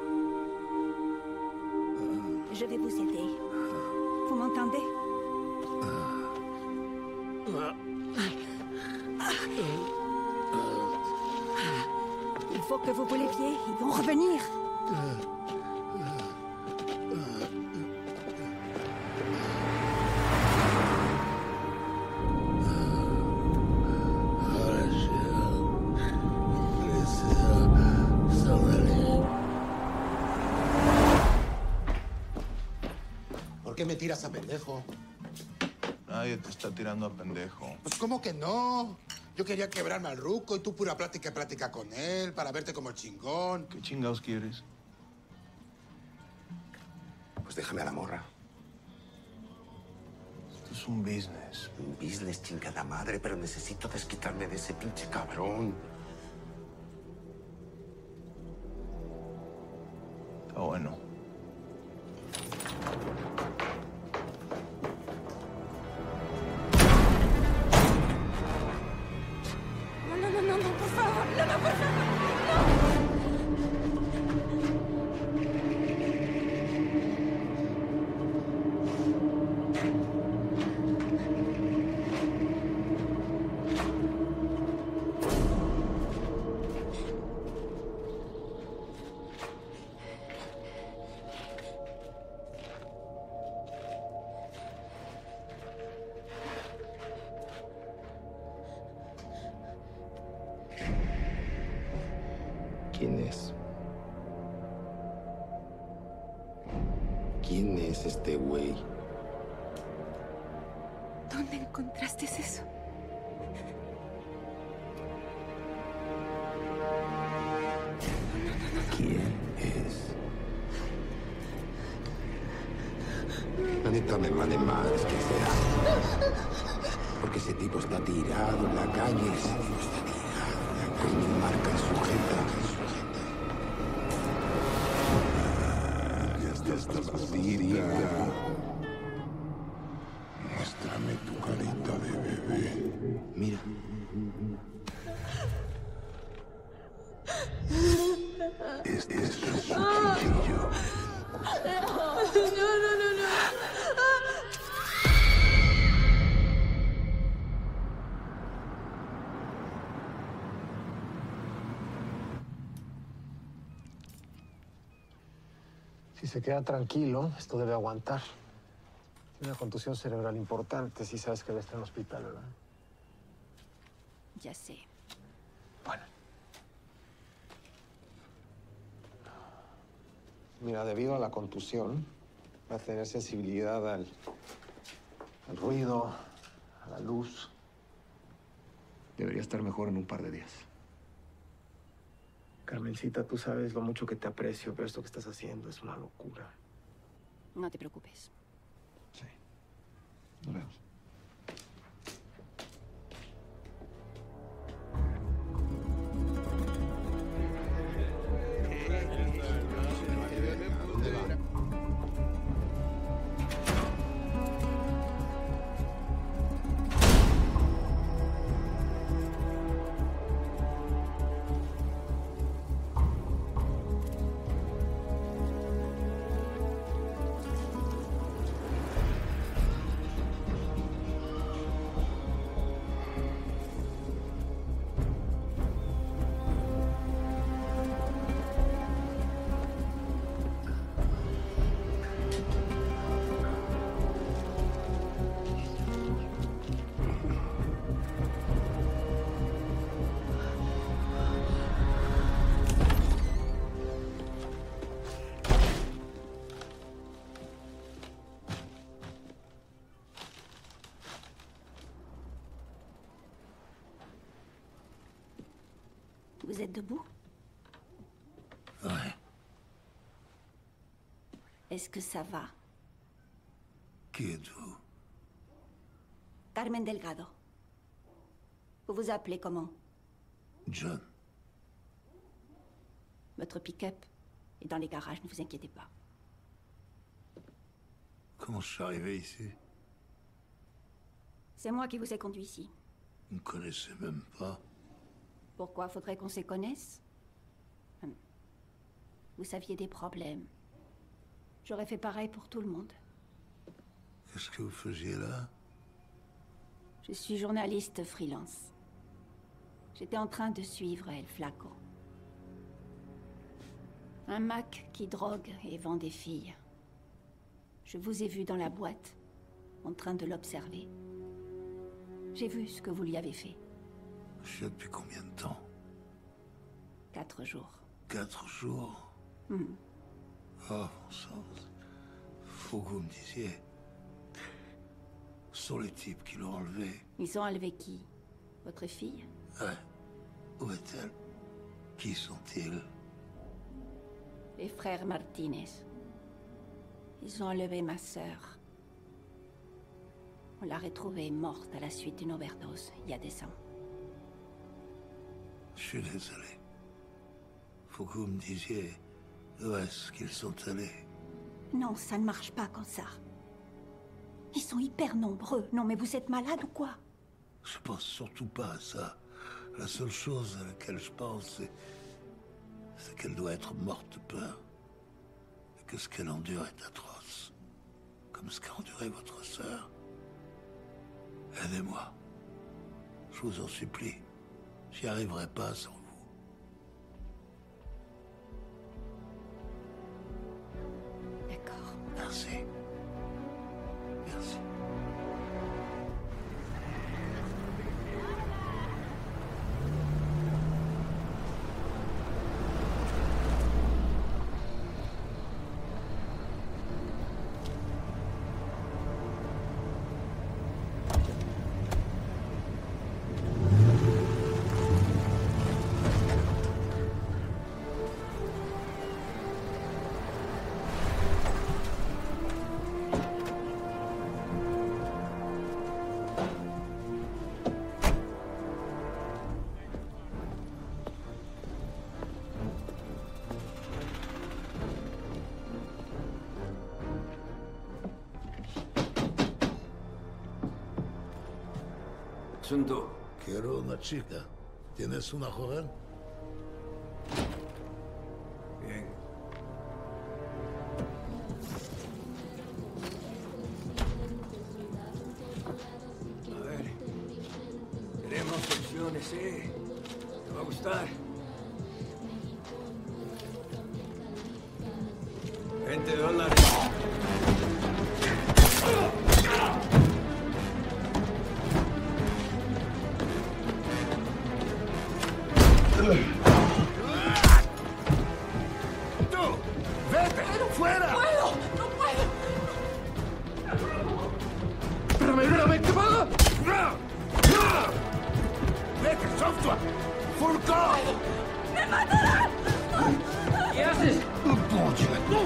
Speaker 5: Je vais vous aider. Vous m'entendez? Il faut que vous vous leviez. Ils vont revenir.
Speaker 17: ¿Por qué me tiras a pendejo?
Speaker 15: Nadie te está tirando a pendejo.
Speaker 17: Pues, ¿cómo que no? Yo quería quebrarme al ruco y tú pura plática con él para verte como el chingón.
Speaker 15: ¿Qué chingados quieres?
Speaker 17: Pues déjame a la morra.
Speaker 15: Esto es
Speaker 17: es un business.
Speaker 21: Un business, chingada madre, pero necesito desquitarme de ese pinche cabrón.
Speaker 17: Está bueno.
Speaker 5: No, por favor. No, por favor.
Speaker 21: ¿Quién es? ¿Quién es este güey?
Speaker 10: ¿Dónde encontraste eso?
Speaker 21: ¿Quién es? La neta me vale madres que sea. Porque ese tipo está tirado en la calle. Con mi marca sujeta.
Speaker 16: Ya estás patita. Muéstrame tu carita de bebé.
Speaker 21: Mira.
Speaker 16: Este es su cuchillo.
Speaker 5: No.
Speaker 17: Si se queda tranquilo, esto debe aguantar. Tiene una contusión cerebral importante, si sabes que él está en el hospital, ¿verdad?
Speaker 10: Ya sé.
Speaker 17: Bueno. Mira, debido a la contusión, va a tener sensibilidad al ruido, a la luz. Debería estar mejor en un par de días. Carmencita, tú sabes lo mucho que te aprecio, pero esto que estás haciendo es una locura.
Speaker 10: No te preocupes.
Speaker 17: Sí. Nos vemos.
Speaker 10: Vous êtes debout?
Speaker 6: Ouais.
Speaker 10: Est-ce que ça va?
Speaker 6: Qui êtes-vous?
Speaker 10: Carmen Delgado. Vous vous appelez comment?
Speaker 6: John.
Speaker 10: Votre pick-up est dans les garages, ne vous inquiétez pas.
Speaker 6: Comment je suis arrivé ici?
Speaker 10: C'est moi qui vous ai conduit ici.
Speaker 6: Vous me connaissez même pas.
Speaker 10: Pourquoi faudrait qu'on se connaisse? Vous saviez des problèmes. J'aurais fait pareil pour tout le monde.
Speaker 6: Qu'est-ce que vous faisiez là?
Speaker 10: Je suis journaliste freelance. J'étais en train de suivre El Flaco. Un Mac qui drogue et vend des filles. Je vous ai vu dans la boîte, en train de l'observer. J'ai vu ce que vous lui avez fait.
Speaker 6: Je suis là depuis combien de temps?
Speaker 10: 4 jours.
Speaker 6: 4 jours? Oh, bon sang. Faut que vous me disiez. Ce sont les types qui l'ont enlevé.
Speaker 10: Ils ont enlevé qui? Votre fille?
Speaker 6: Ouais. Où est-elle? Qui sont-ils?
Speaker 10: Les frères Martinez. Ils ont enlevé ma sœur. On l'a retrouvée morte à la suite d'une overdose, il y a des ans.
Speaker 6: Je suis désolé. Faut que vous me disiez où est-ce qu'ils sont allés.
Speaker 10: Non, ça ne marche pas comme ça. Ils sont hyper nombreux. Non, mais vous êtes malade ou quoi?
Speaker 6: Je pense surtout pas à ça. La seule chose à laquelle je pense, c'est qu'elle doit être morte de peur. Et que ce qu'elle endure est atroce. Comme ce qu'a enduré votre sœur. Aidez-moi. Je vous en supplie. J'y arriverai pas sans vous.
Speaker 10: D'accord.
Speaker 6: Merci. Merci.
Speaker 4: Asunto.
Speaker 6: Quiero una chica. ¿Tienes una joven?
Speaker 4: Bien. A ver. Tenemos opciones, ¿eh? Te va a gustar. $20.
Speaker 6: ¡Tú! ¡Vete! ¡Fuera!
Speaker 13: ¡No puedo! ¡No puedo!
Speaker 6: ¡Espérame! ¿Qué pasa? ¡Vete! ¡Sauve-toi! ¡Furco!
Speaker 13: ¡Me matarán!
Speaker 4: ¿Qué haces?
Speaker 6: ¡Bon Dieu! ¡No!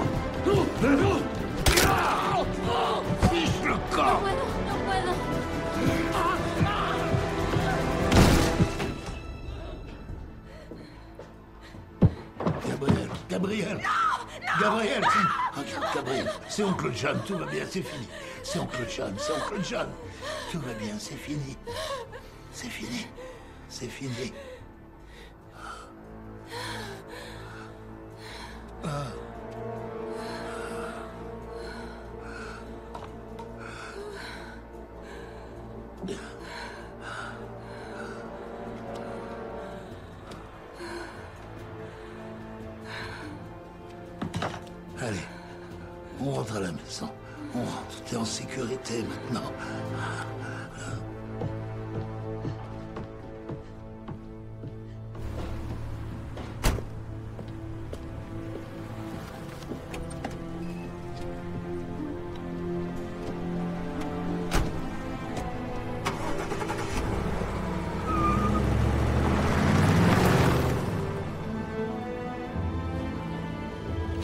Speaker 6: ¡Fiche le camp!
Speaker 13: No puedo.
Speaker 6: Gabriel!
Speaker 13: Non!
Speaker 6: Gabriel! Regarde, Gabriel, c'est oncle John, tout va bien, c'est fini. C'est oncle John. Tout va bien, c'est fini. C'est fini. C'est fini. Ah. Allez, on rentre à la maison. On rentre, t'es en sécurité maintenant.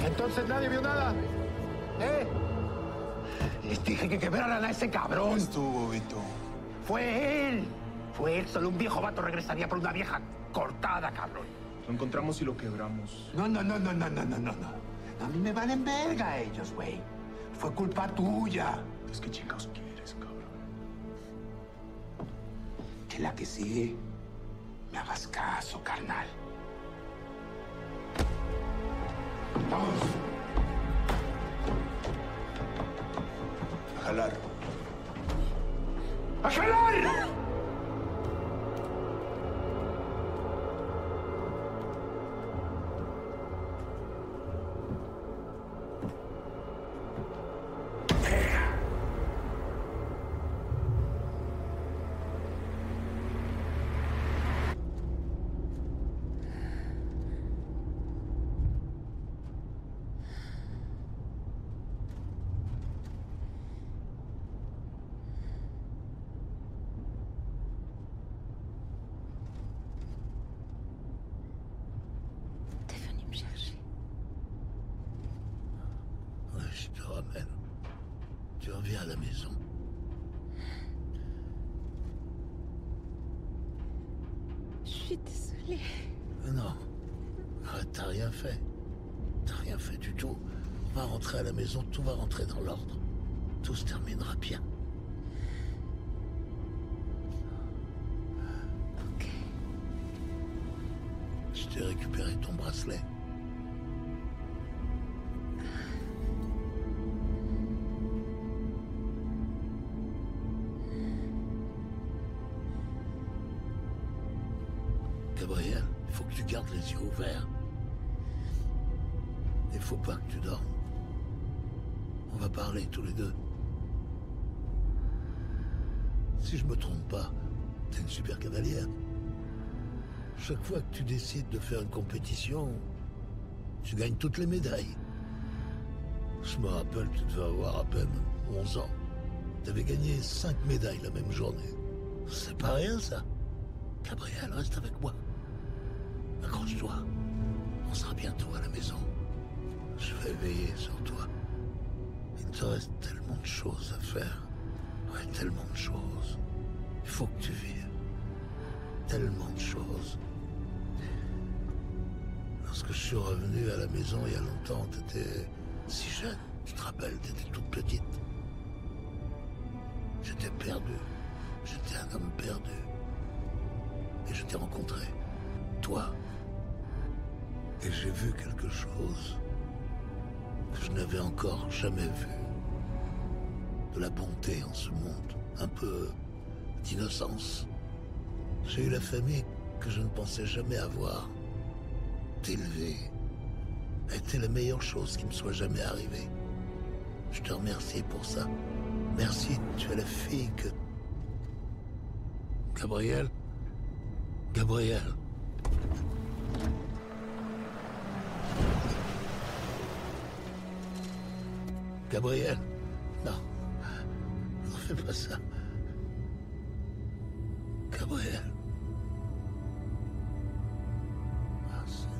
Speaker 17: Entonces nadie vio nada. ¿Eh? Les dije que quebraran a ese cabrón.
Speaker 21: Estuvo, Vito.
Speaker 17: Fue él. Fue él. Solo un viejo vato regresaría por una vieja cortada, cabrón.
Speaker 21: Lo encontramos y lo quebramos.
Speaker 17: No. A mí me valen verga ellos, güey. Fue culpa tuya.
Speaker 21: Es que chingados quieres, cabrón.
Speaker 17: Que la que sigue me hagas caso, carnal. Vamos.
Speaker 21: A jalar.
Speaker 17: ¡A jalar!
Speaker 6: Ouais, je te ramène. Tu reviens à la maison.
Speaker 5: suis désolée.
Speaker 6: Non. Arrête, t'as rien fait. T'as rien fait du tout. On va rentrer à la maison, tout va rentrer dans l'ordre. Tout se terminera bien.
Speaker 5: Ok.
Speaker 6: Je t'ai récupéré ton bracelet. Gabriel, il faut que tu gardes les yeux ouverts. Il faut pas que tu dormes. On va parler tous les deux. Si je me trompe pas, t'es une super cavalière. Chaque fois que tu décides de faire une compétition, tu gagnes toutes les médailles. Je me rappelle, tu devais avoir à peine 11 ans. T'avais gagné 5 médailles la même journée. C'est pas rien, ça. Gabriel, reste avec moi. Accroche-toi. On sera bientôt à la maison. Je vais veiller sur toi. Il te reste tellement de choses à faire. Ouais, tellement de choses. Il faut que tu vives. Tellement de choses. Lorsque je suis revenu à la maison il y a longtemps, t'étais si jeune. Tu te rappelles, t'étais toute petite. J'étais perdu. J'étais un homme perdu. Et je t'ai rencontré. Toi. Et j'ai vu quelque chose que je n'avais encore jamais vu. De la bonté en ce monde. Un peu d'innocence. J'ai eu la famille que je ne pensais jamais avoir. T'élever a été la meilleure chose qui me soit jamais arrivée. Je te remercie pour ça. Merci, tu es la fille que... Gabriel? Gabriel. Gabriel? Non. Ne fais pas ça. Gabriel. Ah, Seigneur.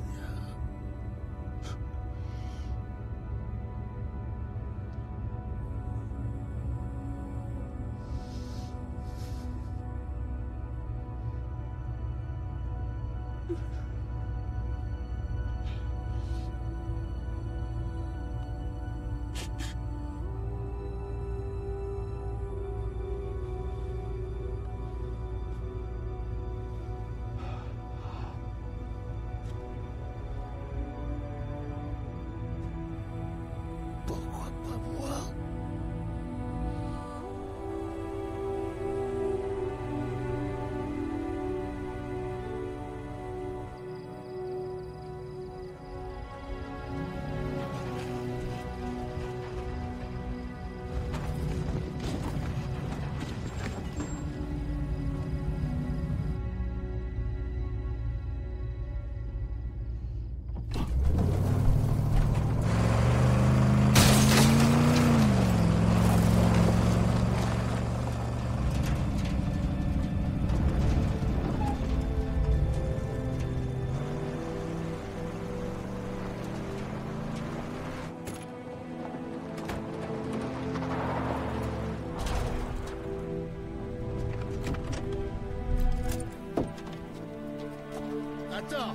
Speaker 6: Attends!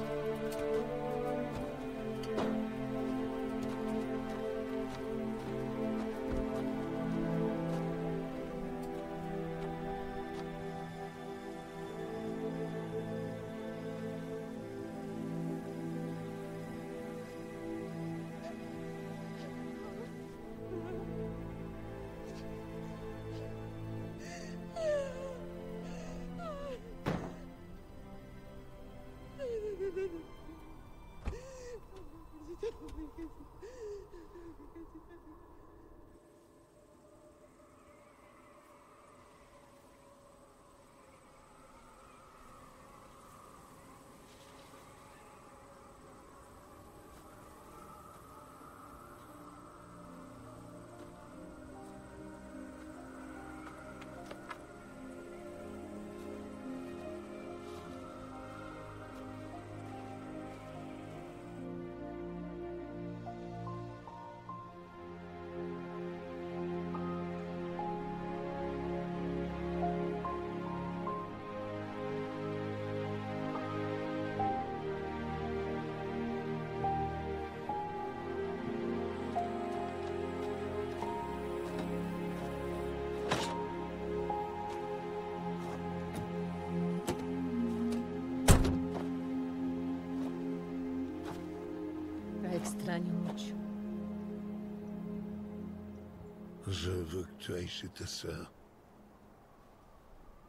Speaker 6: Je veux que tu ailles chez ta sœur.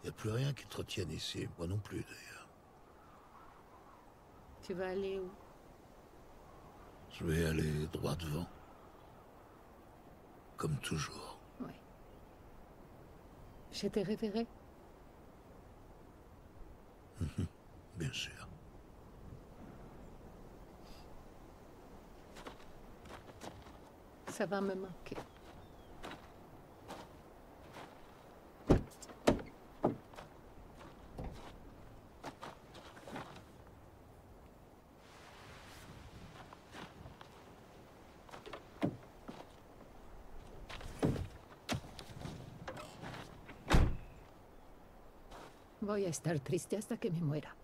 Speaker 6: Y a plus rien qui te retienne ici, moi non plus d'ailleurs.
Speaker 8: Tu vas aller où?
Speaker 6: Je vais aller droit devant. Comme toujours.
Speaker 8: Oui. Je te reverrai.
Speaker 6: Bien sûr.
Speaker 8: Ça va me manquer. Voy a estar triste hasta que me muera.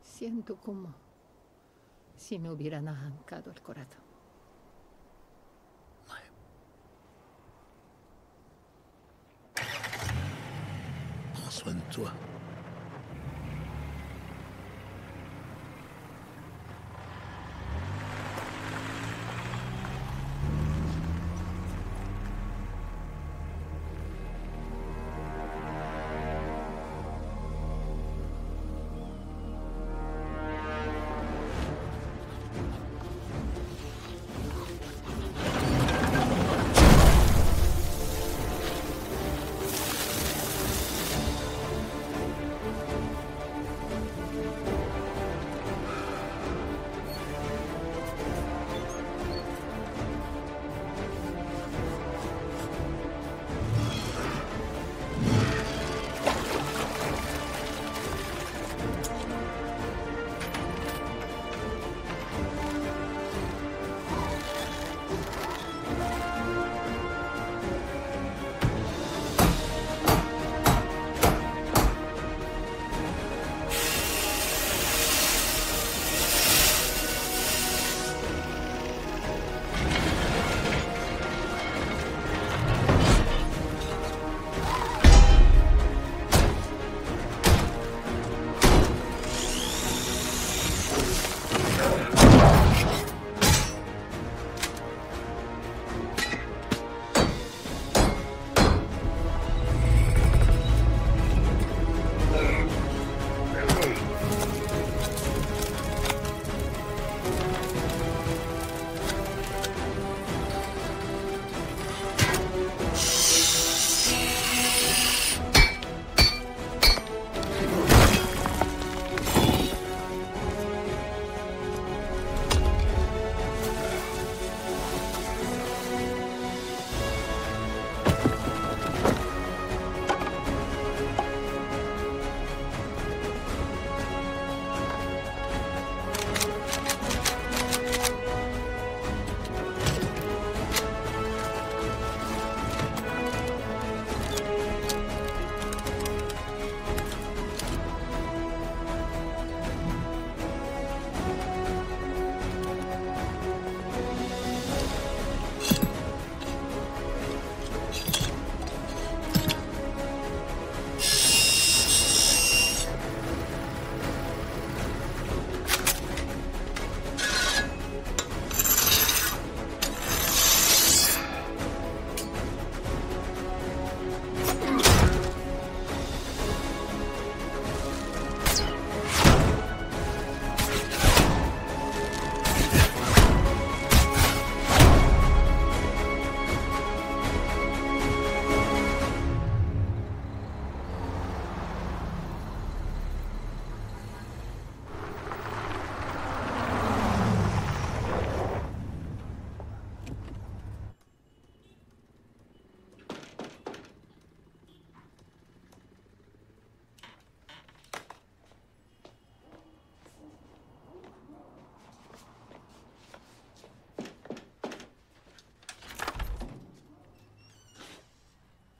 Speaker 8: Siento como si me hubieran arrancado el corazón.
Speaker 6: Prends soin de toi.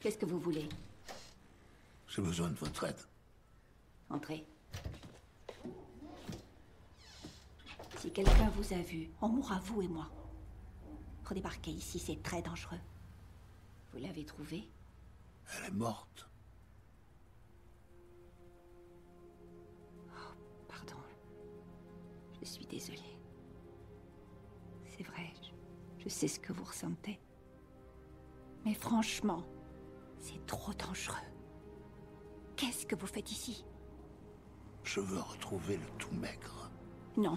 Speaker 10: Qu'est-ce que vous voulez?
Speaker 6: J'ai besoin de votre aide.
Speaker 10: Entrez. Si quelqu'un vous a vu, on mourra vous et moi. Redébarquer ici, c'est très dangereux. Vous l'avez trouvée?
Speaker 6: Elle est morte.
Speaker 10: Oh, pardon. Je suis désolée. C'est vrai, je sais ce que vous ressentez. Mais franchement, c'est trop dangereux. Qu'est-ce que vous faites ici?
Speaker 6: Je veux retrouver le tout maigre.
Speaker 10: Non.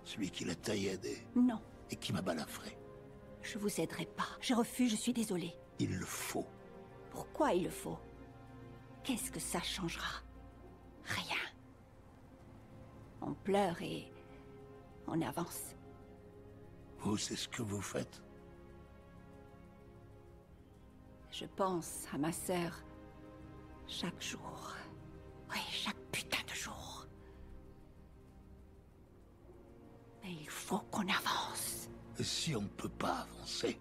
Speaker 6: Celui qui l'a tailladé.
Speaker 10: Non.
Speaker 6: Et qui m'a balafré.
Speaker 10: Je vous aiderai pas. Je refuse, je suis désolée.
Speaker 6: Il le faut.
Speaker 10: Pourquoi il le faut? Qu'est-ce que ça changera? Rien. On pleure et on avance.
Speaker 6: Vous, c'est ce que vous faites?
Speaker 10: Je pense à ma sœur chaque jour. Oui, chaque putain de jour. Mais il faut qu'on avance.
Speaker 6: Et si on ne peut pas avancer?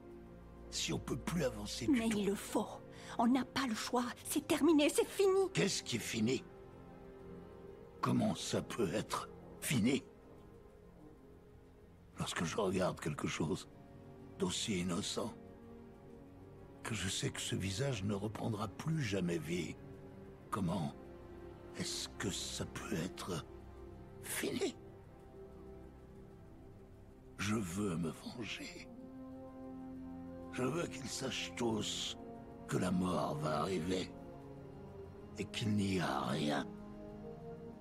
Speaker 6: Si on peut plus avancer du tout?
Speaker 10: Mais il le faut. On n'a pas le choix. C'est terminé, c'est fini.
Speaker 6: Qu'est-ce qui est fini? Comment ça peut être fini? Lorsque je regarde quelque chose d'aussi innocent, que je sais que ce visage ne reprendra plus jamais vie, comment est-ce que ça peut être fini? Je veux me venger. Je veux qu'ils sachent tous que la mort va arriver et qu'il n'y a rien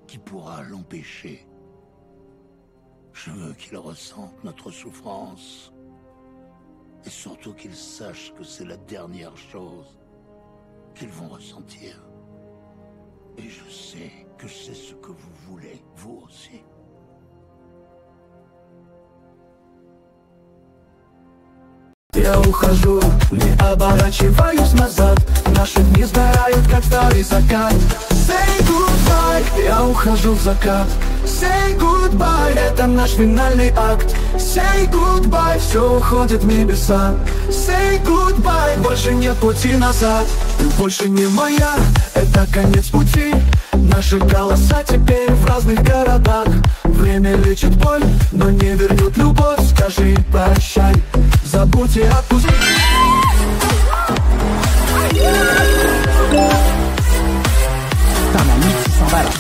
Speaker 6: qui pourra l'empêcher. Je veux qu'ils ressentent notre souffrance et surtout qu'ils sachent que c'est la dernière chose qu'ils vont ressentir. Et je sais que c'est ce que vous voulez, vous aussi.
Speaker 13: Я ухожу, не оборачиваюсь назад. Наши дни сгорают, как старый закат. Say goodbye, я ухожу в закат. Say goodbye, это наш финальный акт. Say goodbye, все уходит в небеса. Say goodbye, больше нет пути назад. Ты больше не моя, это конец пути. Наши голоса теперь в разных городах. Время лечит боль, но не вернет любовь. Скажи прощай, забудь и отпусти.
Speaker 9: Putain, ma nuit, 600 balles.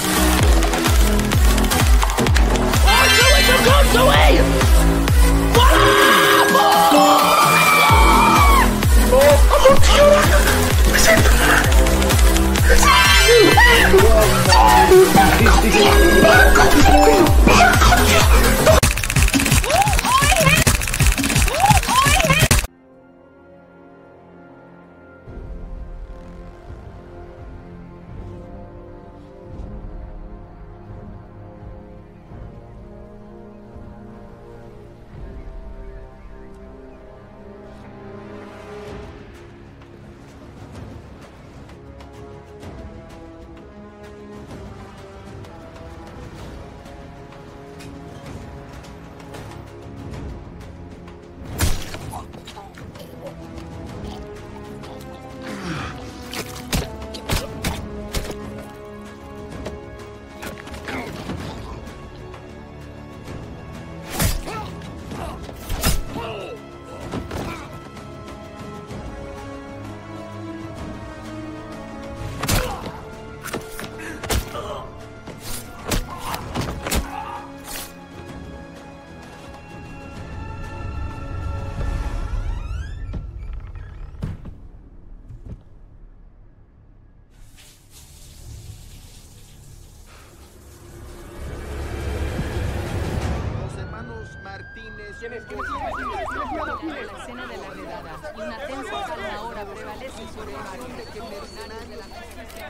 Speaker 22: La escena de la redada y una tensa calma ahora prevalece sobre el varón de que mercenarios de la justicia.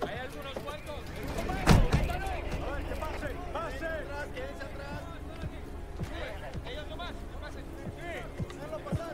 Speaker 3: ¿Hay algunos cuantos? ¡Que pase! ¡Pase! ¡Atrás! ¡Quédense atrás! ¡Ellos no más! ¡No pasen! ¡Sí! ¡Déjalo pasar!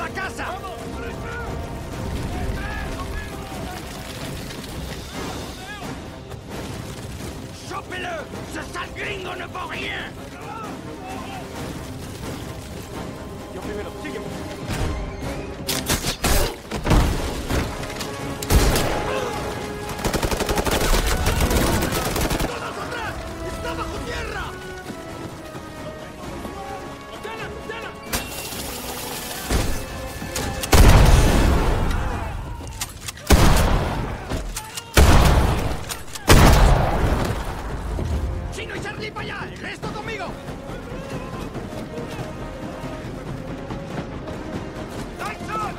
Speaker 3: la casa! Chopez-le! Ce sale gringo ne vaut rien! Yo primero, sígueme. ¡Todos atrás! ¡Está bajo tierra! ¡Dala, dala! ¡Chino y Charlie para allá! ¡El resto conmigo! ¡Dyson!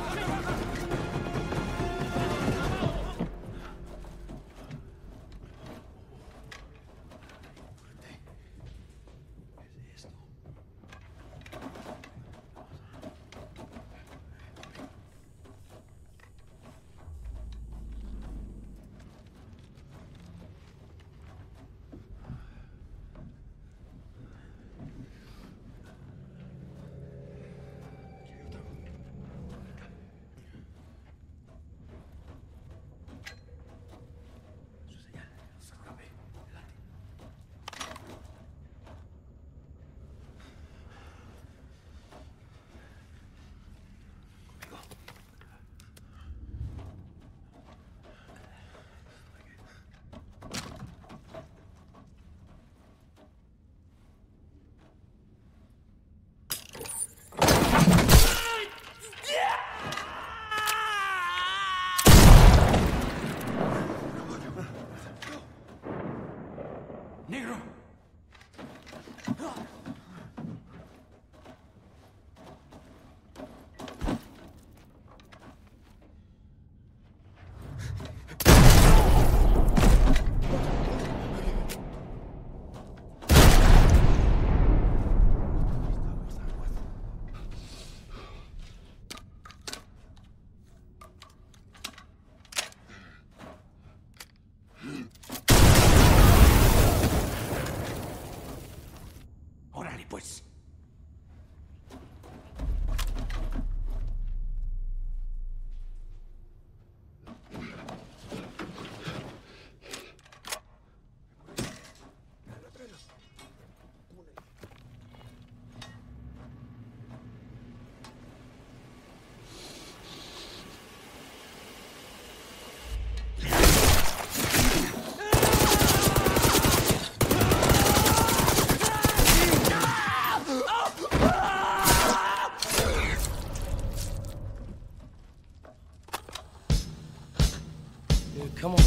Speaker 3: ¡Negro! Órale, pues.
Speaker 1: Dude, come on.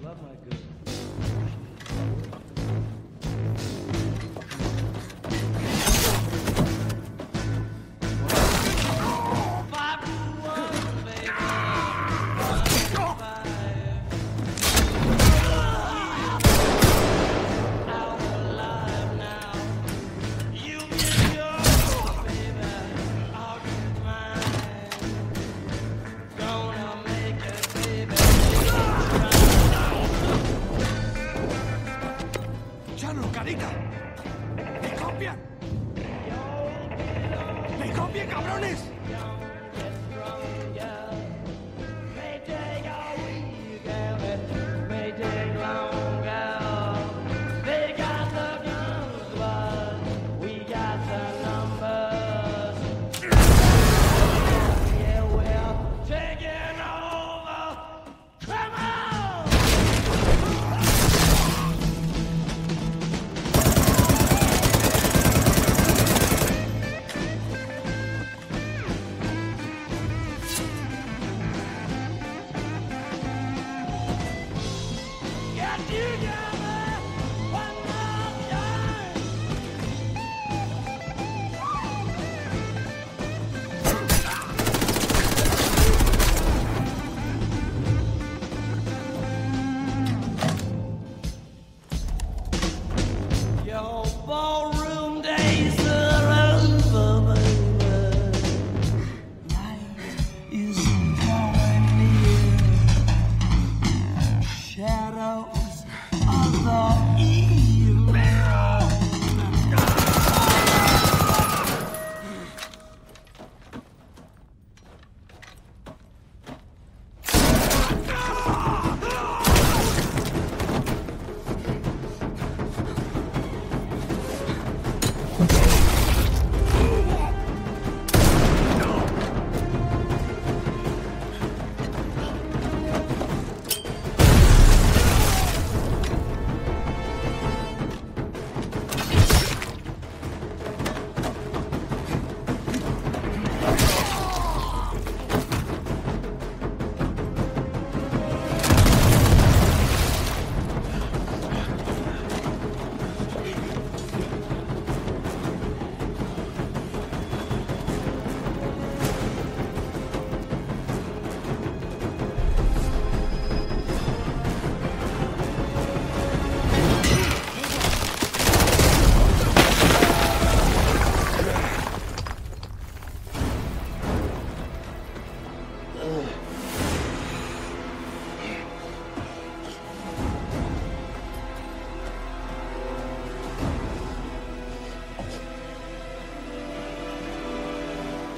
Speaker 1: Love my good.
Speaker 3: ¡Chano, carita! ¡Me copian! ¡Me copian, cabrones!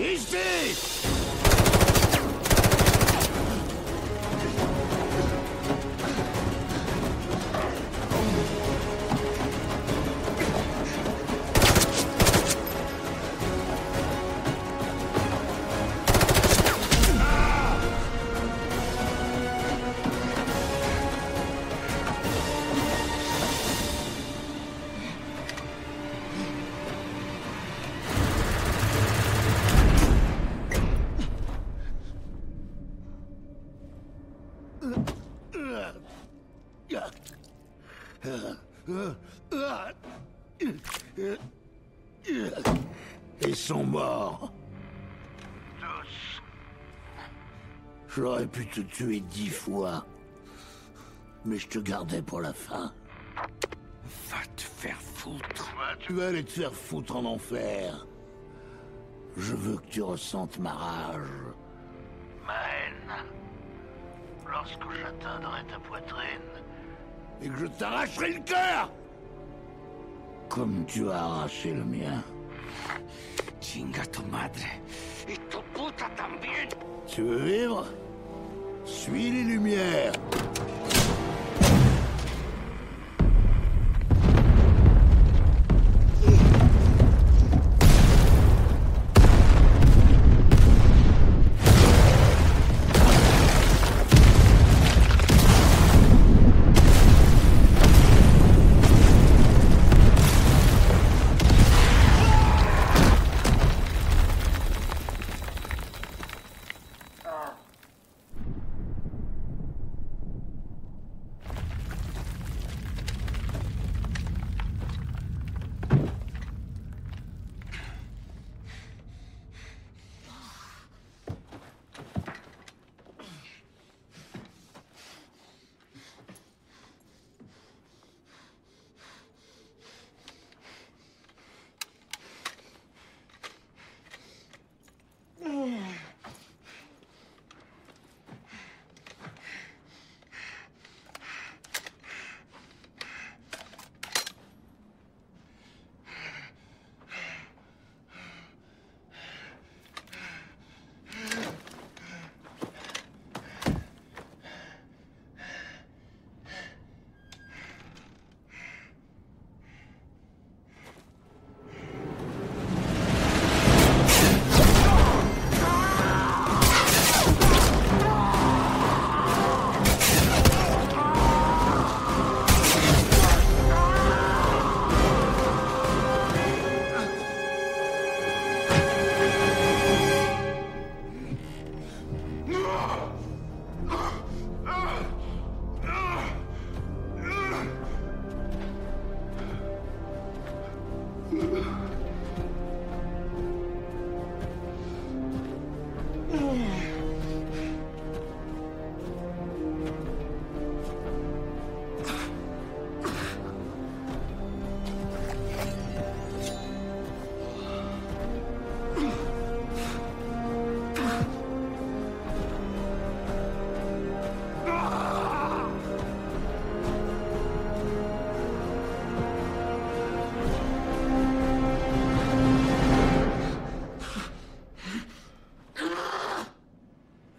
Speaker 6: Ici! Ils sont morts. Tous. J'aurais pu te tuer 10 fois. Mais je te gardais pour la fin. Va te faire foutre. Tu vas aller te faire foutre en enfer. Je veux que tu ressentes ma rage. Ma haine. Lorsque j'atteindrai ta poitrine. Et que je t'arracherai le cœur. Comme tu as arraché le mien. Chinga tu madre. Et tu puta también. Tu veux vivre? Suis les lumières.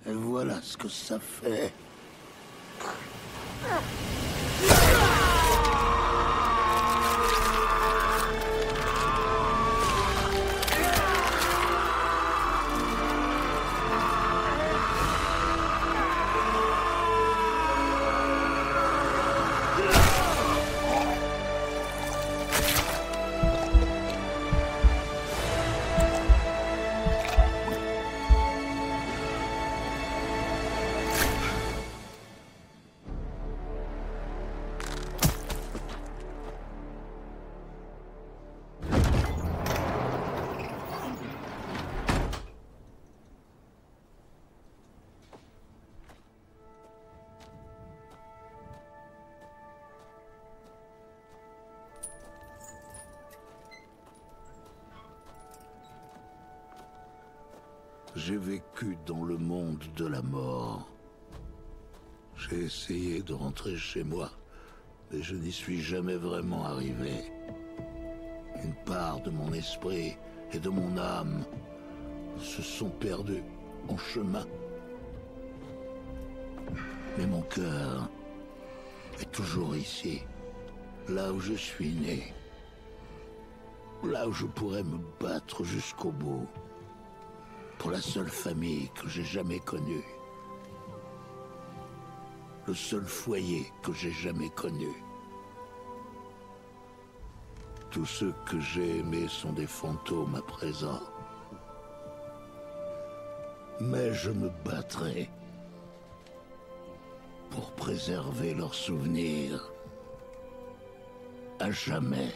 Speaker 6: Voilà ce que ça fait. J'ai vécu dans le monde de la mort. J'ai essayé de rentrer chez moi, mais je n'y suis jamais vraiment arrivé. Une part de mon esprit et de mon âme se sont perdus en chemin. Mais mon cœur est toujours ici, là où je suis né. Là où je pourrais me battre jusqu'au bout. Pour la seule famille que j'ai jamais connue. Le seul foyer que j'ai jamais connu. Tous ceux que j'ai aimés sont des fantômes à présent. Mais je me battrai pour préserver leurs souvenirs à jamais.